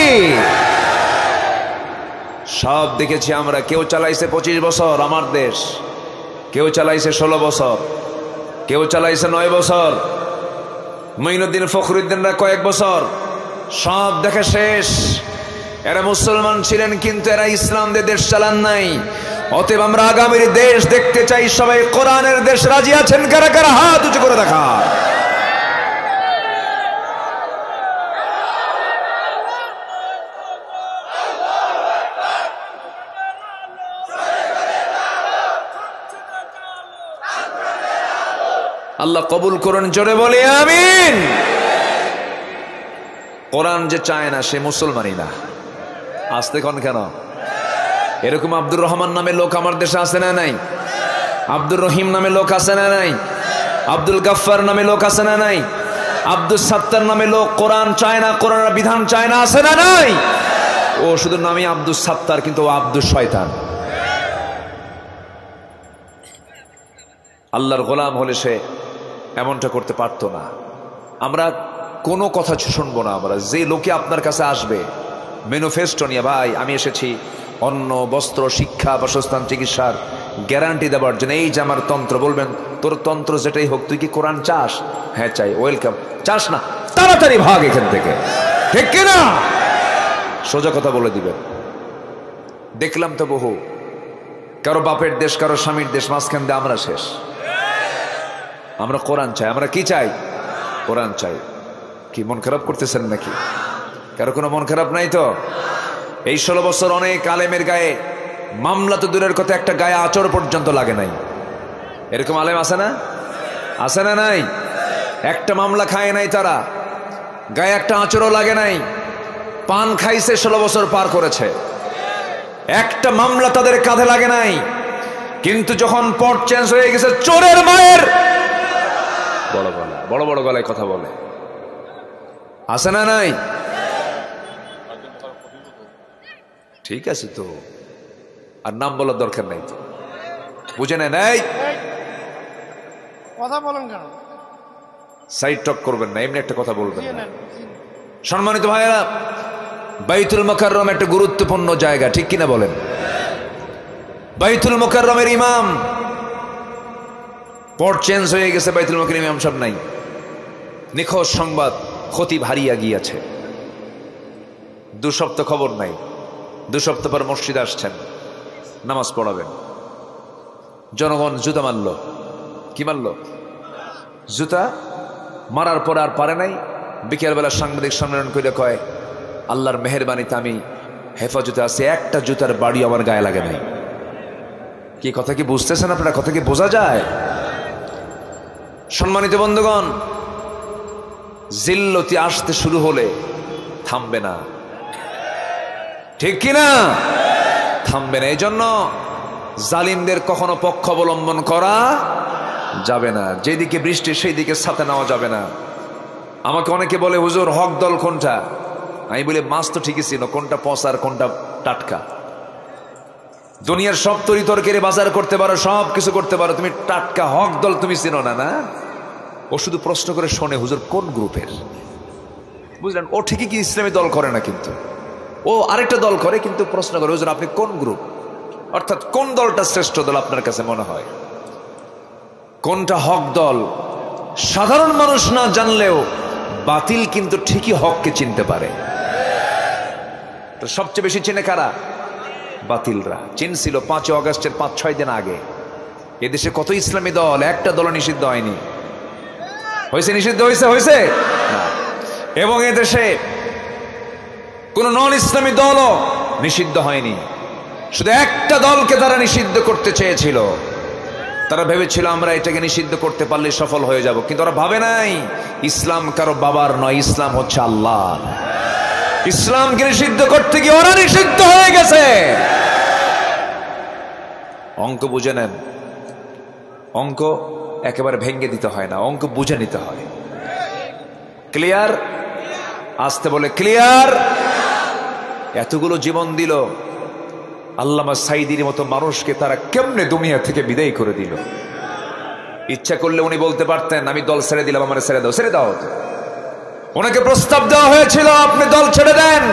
সব দেখেছি আমরা। কেউ চালাইছে 25 বছর আমার দেশ, কেউ চালাইছে 16 বছর, কেউ চালাইছে 9 বছর, মঈনুদ্দিন ফখরুদ্দিনরা কয়েক বছর। সব দেখা শেষ। এরা মুসলমান ছিলেন, কিন্তু এরা ইসলাম দিয়ে দেশ চালান নাই। অতএব আমরা আগামীর দেশ দেখতে চাই। সবাই কোরআনের দেশ রাজি আছেন? কারা কারা হাত উঁচু করে দেখা। আল্লাহ কবুল করুন, জোরে বলি আমিন। কোরআন যে চায় না সে মুসলমানই না। আসতে কোন কেন? এরকম আব্দুর রহমান নামে লোক আমার দেশে আছে না নাই? আব্দুর রহিম নামে লোক আছে না নাই? আব্দুল গাফফার নামে লোক আছে না নাই? আব্দুল সাত্তার নামে লোক কোরআন চায় না, কোরআনের বিধান চায় না, আছে না নাই? ও শুধু নামে আব্দুল সাত্তার, কিন্তু ও আব্দুল শয়তান। আল্লাহর গোলাম হলে সে এমনটা করতে পারতো না। আমরা কোনো কথা শুনবো না। আমরা যে লোকে আপনার কাছে আসবে ম্যানিফেস্টো নিয়ে, ভাই আমি এসেছি অন্ন, বস্ত্র, শিক্ষা, বাসস্থান, চিকিৎসার গ্যারান্টি দেওয়ার জন্য, এই যে আমার তন্ত্র, বলবেন তোর তন্ত্র যেটাই হোক, তুই কি কোরআন চাস? হ্যাঁ চাই। ওয়েলকাম। চাস না? তাড়াতাড়ি ভাগ এখান থেকে, ঠিক কিনা? সোজা কথা বলে দিবেন। দেখলাম তো বহু, কারো বাপের দেশ, কারো স্বামীর দেশ, মাঝখান দিয়ে আমরা শেষ। আমরা কোরআন চাই। আমরা কি চাই? কোরআন চাই। কি মন খারাপ করতেছেন নাকি? কারো কোনো মন খারাপ নাই তো? এই 16 বছর অনেক আলেমের গায়ে মামলা তো দূরের কথা, একটা গায়ে আচর পর্যন্ত লাগে নাই। এরকম আলেম আছে না? আছে না নাই? একটা মামলা খায় নাই তারা, গায়ে একটা আচরও লাগে নাই। পান খাইছে, 16 বছর পার করেছে, একটা মামলা তাদের কাঁধে লাগে নাই। কিন্তু যখন পট চেঞ্জ হয়ে গেছে, চোরের মায়ের বড় বড় গলায় কথা বলে। আছে না নাই? ঠিক আছে তো, আর নাম বলার দরকার নাই তো, বুঝে নেন। এই
কথা বলেন কেন?
সাইড টক করবেন না, এমনি একটা কথা বলবেন না। সম্মানিত ভাইয়েরা, বাইতুল মুকাররম একটা গুরুত্বপূর্ণ জায়গা, ঠিক কিনা বলেন? বাইতুল মুকাররমের ইমাম, পট চেঞ্জ হয়ে গেছে, বাইতুল মুকাররমের ইমাম সব নাই। নিখোঁজ সংবাদ, খতিব হারিয়ে গিয়েছে। 2 সপ্তাহ খবর নাই। 2 সপ্তাহ পর মসজিদে আসছেন, নামাজ পড়াবেন। জনগণ জুতা মারল। কি মারল? জুতা মারার পর আর পারে নাই। বিকেলবেলা সাংবাদিক সম্মেলন করে কয়, আল্লাহর মেহেরবানিতে আমি হেফাজতে আছি, একটা জুতার বাড়ি আমার গায়ে লাগে নাই। কি কথা কি বুঝতেছেন আপনারা? কথা কি বোঝা যায়? সম্মানিত বন্ধুগণ, জিল্লতি আসতে শুরু হলে থামবে না, ঠিক কিনা? থামবে না। এই জন্য জালিমদের কখনো পক্ষ অবলম্বন করা যাবে না। যেদিকে বৃষ্টি সেই দিকে ছাতা নেওয়া যাবে না। আমাকে অনেকে বলে, হুজুর হক দল কোনটা? আমি বলি, মাছ তো ঠিকই ছিল, কোনটা পচা আর কোনটা টাটকা। দুনিয়ার সব তরি তরকারি বাজার করতে পারো, সব কিছু করতে পারো, তুমি টাটকা হক দল তুমি চিনো না। না, ও শুধু প্রশ্ন করে শোনে, হুজুর কোন গ্রুপের? বুঝলেন? ও ঠিকই কি ইসলামী দল করে না, কিন্তু ও আরেকটা দল করে, কিন্তু প্রশ্ন করে, হুজুর আপনি কোন গ্রুপ? অর্থাৎ কোন দলটা শ্রেষ্ঠ দল আপনার কাছে মনে হয়? কোনটা হক দল? সাধারণ মানুষ না জানলেও বাতিল কিন্তু ঠিকই হককে চিনতে পারে। তো সবচেয়ে বেশি চিনে কারা? বাতিলরা। চিনছিল 5 অগাস্টের 5-6 দিন আগে। এদেশে কত ইসলামী দল, একটা দল নিষিদ্ধ হয়নি। হয়েছে? নিষিদ্ধ হয়েছে না। এবং এদেশে কোন নন ইসলামী দলও নিষিদ্ধ হয়নি। শুধু একটা দলকে তারা নিষিদ্ধ করতে চেয়েছিল। তারা ভেবেছিল আমরা এটাকে নিষিদ্ধ করতে পারলে সফল হয়ে যাব, কিন্তু ওরা ভাবে নাই ইসলাম কারো বাবার নয়, ইসলাম হচ্ছে আল্লাহ। ইসলামকে নিষিদ্ধ করতে গিয়ে ওরা নিষিদ্ধ হয়ে গেছে। অঙ্ক বুঝে নেন। অঙ্ক একেবারে ভেঙ্গে দিতে হয় না, অঙ্ক বুঝে নিতে হয়। ক্লিয়ার? আসতে বলে ক্লিয়ার। এতগুলো জীবন দিল, আল্লামা সাইদির মতো মানুষকে তারা কেমনে দুনিয়া থেকে বিদায় করে দিল। ইচ্ছা করলে উনি বলতে পারতেন, আমি দল ছেড়ে দিলাম, আমার ছেড়ে দাও। ছেড়ে দাও। ওনাকে প্রস্তাব দেওয়া হয়েছিল, আপনি দল ছেড়ে দেন,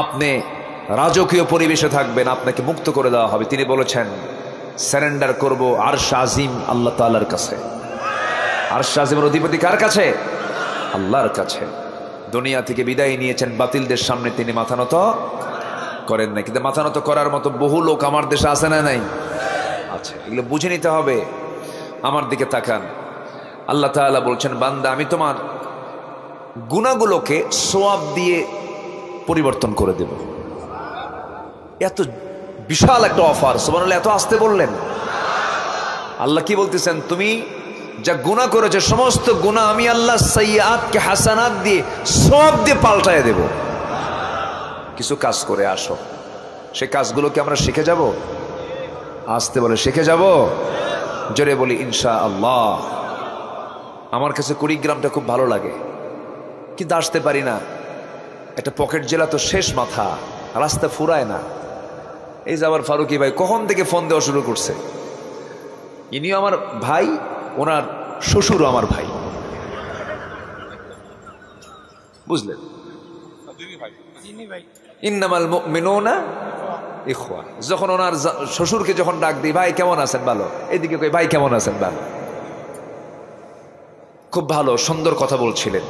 আপনি রাজকীয় পরিবেশে থাকবেন, আপনাকে মুক্ত করে দেওয়া হবে। তিনি বলেছেন, সারেন্ডার করব আরশ আজিম আল্লাহ তাআলার কাছে। আরশ আজিমের অধিপতি কার কাছে? আল্লাহর কাছে। দুনিয়া থেকে বিদায় নিয়েছেন, বাতিলদের সামনে তিনি মাথা নত করেন না। কিন্তু মাথা নত করার মতো বহু লোক আমার দেশে আছে না নাই? আছে। এগুলো বুঝে নিতে হবে। আমার দিকে তাকান। আল্লাহ তাআলা বলছেন, বান্দা আমি তোমার গুনাহগুলোকে সওয়াব দিয়ে পরিবর্তন করে দেব। এত বিশাল একটা অফার, সুবহানাল্লাহ। এত আসতে বললেন। আল্লাহ কি বলতেছেন? তুমি যা গুনাহ করেছো, সমস্ত গুনাহ আমি আল্লাহ সাইয়্যাতকে হাসানাত দিয়ে সওয়াব দিয়ে পাল্টায় দেব। কিছু কাজ করে আসো, সেই কাজগুলোকে আমরা শিখে যাব। আসতে বলে শিখে যাব। জোরে বলি ইনশাআল্লাহ। আমার কাছে কুড়িগ্রামটা খুব ভালো লাগে, কিন্তু আসতে পারি না। একটা পকেট জেলা তো শেষ মাথা, রাস্তা ফুরায় না। এই যে আবার ফারুকি ভাই কখন থেকে ফোন দেওয়া শুরু করছে। ইনিও আমার ভাই, ওনার শ্বশুরও আমার ভাই, বুঝলেন? ইন্নামাল মুমিনুনা ইখওয়া। যখন ওনার শ্বশুরকে যখন ডাক দিই, ভাই কেমন আছেন? ভালো। এদিকে কই, ভাই কেমন আছেন? ভালো। খুব ভালো সুন্দর কথা বলছিলেন,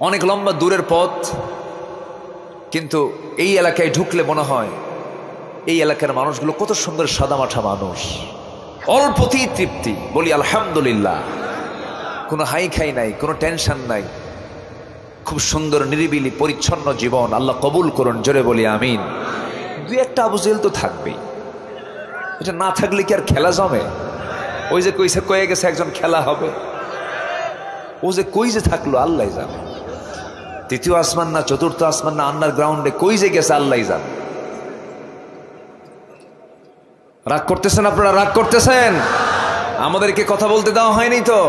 অনেক লম্বা দূরের পথ, কিন্তু এই এলাকায় ঢুকলে মনে হয় এই এলাকার মানুষগুলো কত সুন্দর সাদামাঠা মানুষ, অল্পতেই তৃপ্তি। বলি আলহামদুলিল্লাহ। কোনো হাই খাই নাই, কোনো টেনশন নাই, খুব সুন্দর নিরিবিলি পরিচ্ছন্ন জীবন। আল্লাহ কবুল করুন, জোরে বলি আমিন। দুই একটা আবু জেহেল তো থাকবেই, এটা না থাকলে কি আর খেলা জমে? ওই যে কইছে কয়ে গেছে একজন খেলা হবে, ও যে কই যে থাকলো আল্লাহ জানে। তৃতীয় আসমান না চতুর্থ আসমান না আন্ডারগ্রাউন্ডে কই যে গেছে আল্লাহ জানে। রাগ করতেছেন আপনারা? রাগ করতেছেন? আমাদেরকে কথা বলতে দেওয়া হয়নি তো,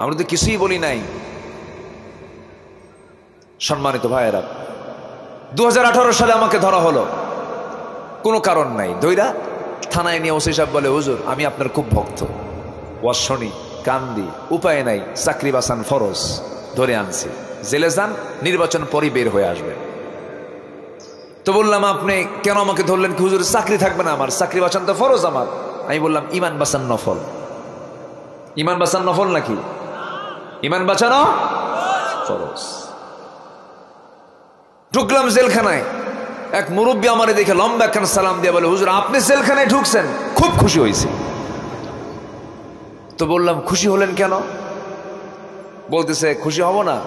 আমরা তো কিছুই বলি নাই। সম্মানিত ভাইয়েরা, 2018 সালে আমাকে ধরা হলো, কোনো কারণ নাই, দইরা থানায় নিয়ে ওসি সাহেব বলে, হুজুর আমি আপনার খুব ভক্ত, ওয়াজ শুনি, কান্দি, উপায় নাই, চাকরি বাঁচান ফরজ, ধরে আনছি, জেলে যান, নির্বাচন পরই বের হয়ে আসবেন। তো বললাম আপনি কেন আমাকে ধরলেন? কি হুজুর চাকরি থাকবে না আমার, চাকরি বাঁচান তো ফরজ আমার। আমি বললাম ইমান বাঁচান নফল। ইমান বাঁচান নফল নাকি? ইমান বাঁচানো ফরজ। ঢুকলাম জেলখানায়, এক মুরব্বী আমারে দেখে লম্বা একখান সালাম দিয়ে বলে, হুজুর আপনি জেলখানায় ঢুকছেন? খুব খুশি হয়েছে। তো বললাম খুশি হলেন কেন? বলতেছে খুশি হব না,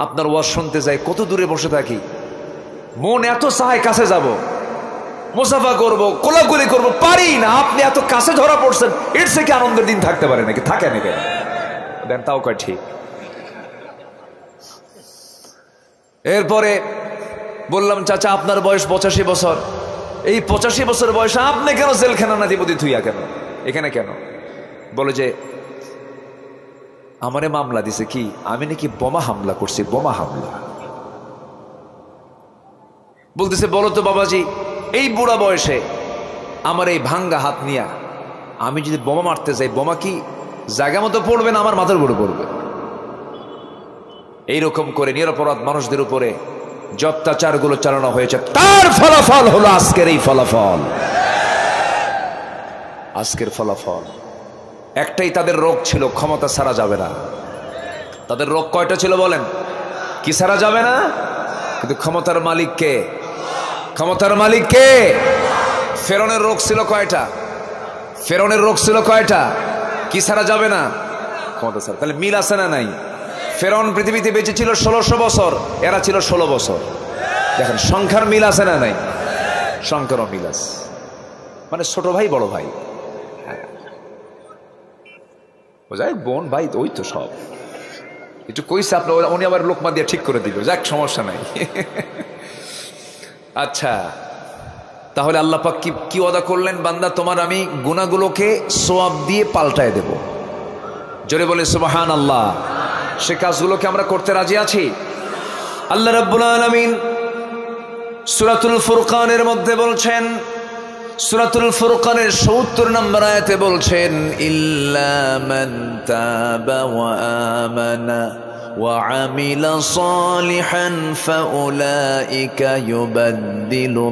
আপনার ওয়াজ শুনতে যাই, কত দূরে বসে থাকি, মন এত চায় কাছে যাব, মুসাফা করব, কোলাকুলি করব, পারি না, আপনি এত কাছে ধরা পড়ছেন, এর থেকে আনন্দের দিন থাকতে পারে নাকি? থাকে নাকি? দেন তাও কয় ঠিক। এরপরে বললাম চাচা আপনার বয়স 85 বছর, এই 85 বছর বয়সে আপনি কেন জেলখানা নাতিপতি থুইয়া কেন এখানে কেন? বলে যে আমারে মামলা দিছে, কি আমি নাকি বোমা হামলা করছি, বোমা হামলা। বলতেছে বলো তো বাবাজি, এই বুড়া বয়সে আমার এই ভাঙ্গা হাত নিয়া আমি যদি বোমা মারতে যাই, বোমা কি জায়গা মতো পড়বে না আমার মাথার উপরে পড়বে? এইরকম করে নিরপরাধ মানুষদের উপরে যে অত্যাচারগুলো চালানো হয়েছে, তার ফলাফল হলো আজকের এই ফলাফল। আজকের ফলাফল একটাই, তাদের রোগ ছিল ক্ষমতা ছাড়া যাবে না। তাদের রোগ কয়টা ছিল বলেন? কি ছাড়া যাবে না? কিন্তু ক্ষমতার মালিক কে? ক্ষমতার মালিক কে? ফেরনের রোগ ছিল কয়টা? ফেরনের রোগ ছিল কয়টা? কি ছাড়া যাবে না? ক্ষমতা ছাড়া। তাহলে মিল আছে না নাই? ফেরন পৃথিবীতে বেঁচে ছিল 1600 বছর, এরা ছিল 16 বছর। দেখেন সংখ্যার মিল আছে না নাই? সংখ্যারও মিল আছে, মানে ছোট ভাই বড় ভাই, বোঝায় বোন ভাই, ওই তো সব। একটু কইছে আপনার, উনি আবার লোকমা দিয়ে ঠিক করে দিল, যাক সমস্যা নাই। আচ্ছা, তাহলে আল্লাহ পাক কি ওয়াদা করলেন? বান্দা তোমার আমি গুনাহগুলোকে সওয়াব দিয়ে পাল্টায় দেব। জোরে বলে সুবহানাল্লাহ। সে কাজগুলোকে আমরা করতে রাজি আছি। আল্লাহ রাব্বুল আলামিন সূরাতুল ফুরকানের মধ্যে বলছেন, সূরাতুল ফুরকানের ৭০ নম্বর আয়াতে বলছেন, ইল্লা মান তাবা ওয়া আমানা ওয়া আমিলা সালিহান ফাউলাইকা ইউবাদদিলুল্লাহু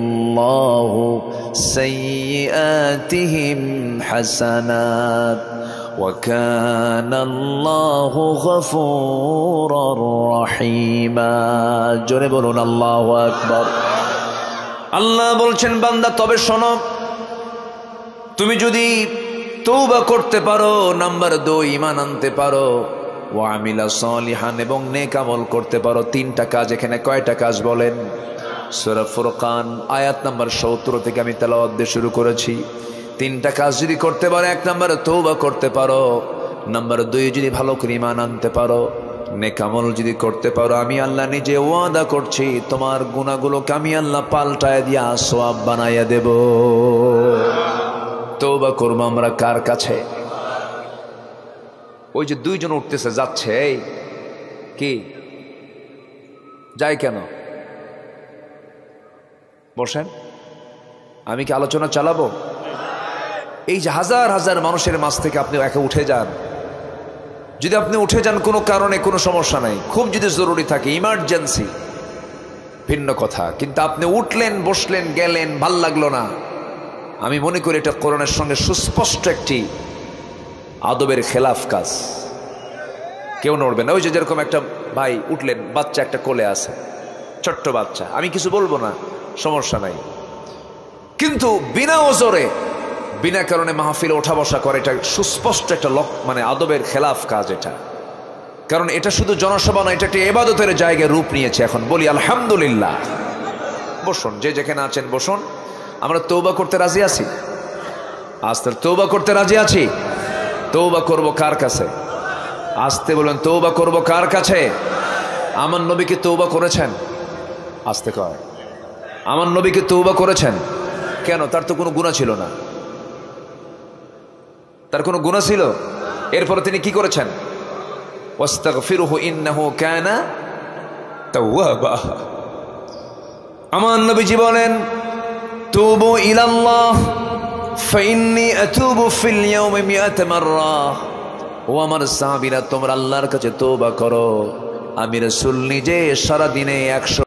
সাইয়্যাতিহিম হাসানাত ওয়া কানা আল্লাহু গফুরুর রহিমা। জোরে বলুন আল্লাহু আকবার। আল্লাহ বলছেন বান্দা তবে শোনো, তুমি যদি তওবা করতে পারো, নাম্বার 2 ঈমান আনতে পারো, ওয়া আমিলা সালিহান এবং নেক আমল করতে পারো। 3টা কাজ। এখানে কয়টা কাজ বলেন? সূরা ফুরকান আয়াত নাম্বার ৭০ থেকে আমি তেলাওয়াত দিয়ে শুরু করেছি। 3টা কাজ যদি করতে পারো, 1 নম্বরে তওবা করতে পারো, নাম্বার 2 যদি ভালো করে ঈমান আনতে পারো, নেক আমল যদি করতে পারো, আমি আল্লাহ নিজে ওয়াদা করছি তোমার গুনাহগুলোকে আমি আল্লাহ পাল্টায় দিয়া সওয়াব বানাইয়া দেব। তওবা করব আমরা কার কাছে? ওই যে 2 জন উঠতেছে যাচ্ছে, এই কি যায় কেন? বসেন, আমি কি আলোচনা চালাবো? এই যে হাজার হাজার মানুষের মাঝ থেকে আপনি একা উঠে যান, যদি আপনি উঠে যান কোনো কারণে, কোনো সমস্যা নাই, খুব যদি জরুরি থাকে, ইমার্জেন্সি, ভিন্ন কথা। কিন্তু আপনি উঠলেন, বসলেন, গেলেন, ভাল লাগলো না, আমি মনে করি এটা কোরআনের সঙ্গে সুস্পষ্ট একটি আদবের খেলাফ কাজ। কেউ নড়বে না। ওই যে যেরকম একটা ভাই উঠলেন, বাচ্চা একটা কোলে আছে, ছোট্ট বাচ্চা, আমি কিছু বলবো না, সমস্যা নাই, কিন্তু বিনা ওজরে বিনা কারণে মাহফিলে ওঠা বসা করে, এটা সুস্পষ্ট একটা মানে আদবের খেলাফ কাজ এটা। কারণ এটা শুধু জনসভা নয়, এটা একটা ইবাদতের জায়গায় রূপ নিয়েছে। এখন বলি আলহামদুলিল্লাহ। বসুন, যে যেখানে আছেন বসুন। আমরা তওবা করতে রাজি আছি? আস্তে তওবা করতে রাজি আছি? তওবা করব কার কাছে? আস্তে বলেন, তওবা করব কার কাছে? আমার নবী কি তওবা করেছেন? আস্তে কয়, আমার নবী কি তওবা করেছেন? কেন? তার তো কোনো গুনাহ ছিল না। তার কোনো গুনাহ ছিল? এরপরে তিনি কি করেছেন? ওয়াস্তাগফিরুহু ইন্নাহু কানা তাওয়াবা। আমার নবীজি বলেন, তুবু ইলাল্লাহ ফাইন্নী আতুবু ফিল ইয়াউমি মিআতা মাররা। ও আমার সাহাবীরা, তোমরা আল্লাহর কাছে তওবা করো, আমি রাসূল নিজে সারা দিনে 100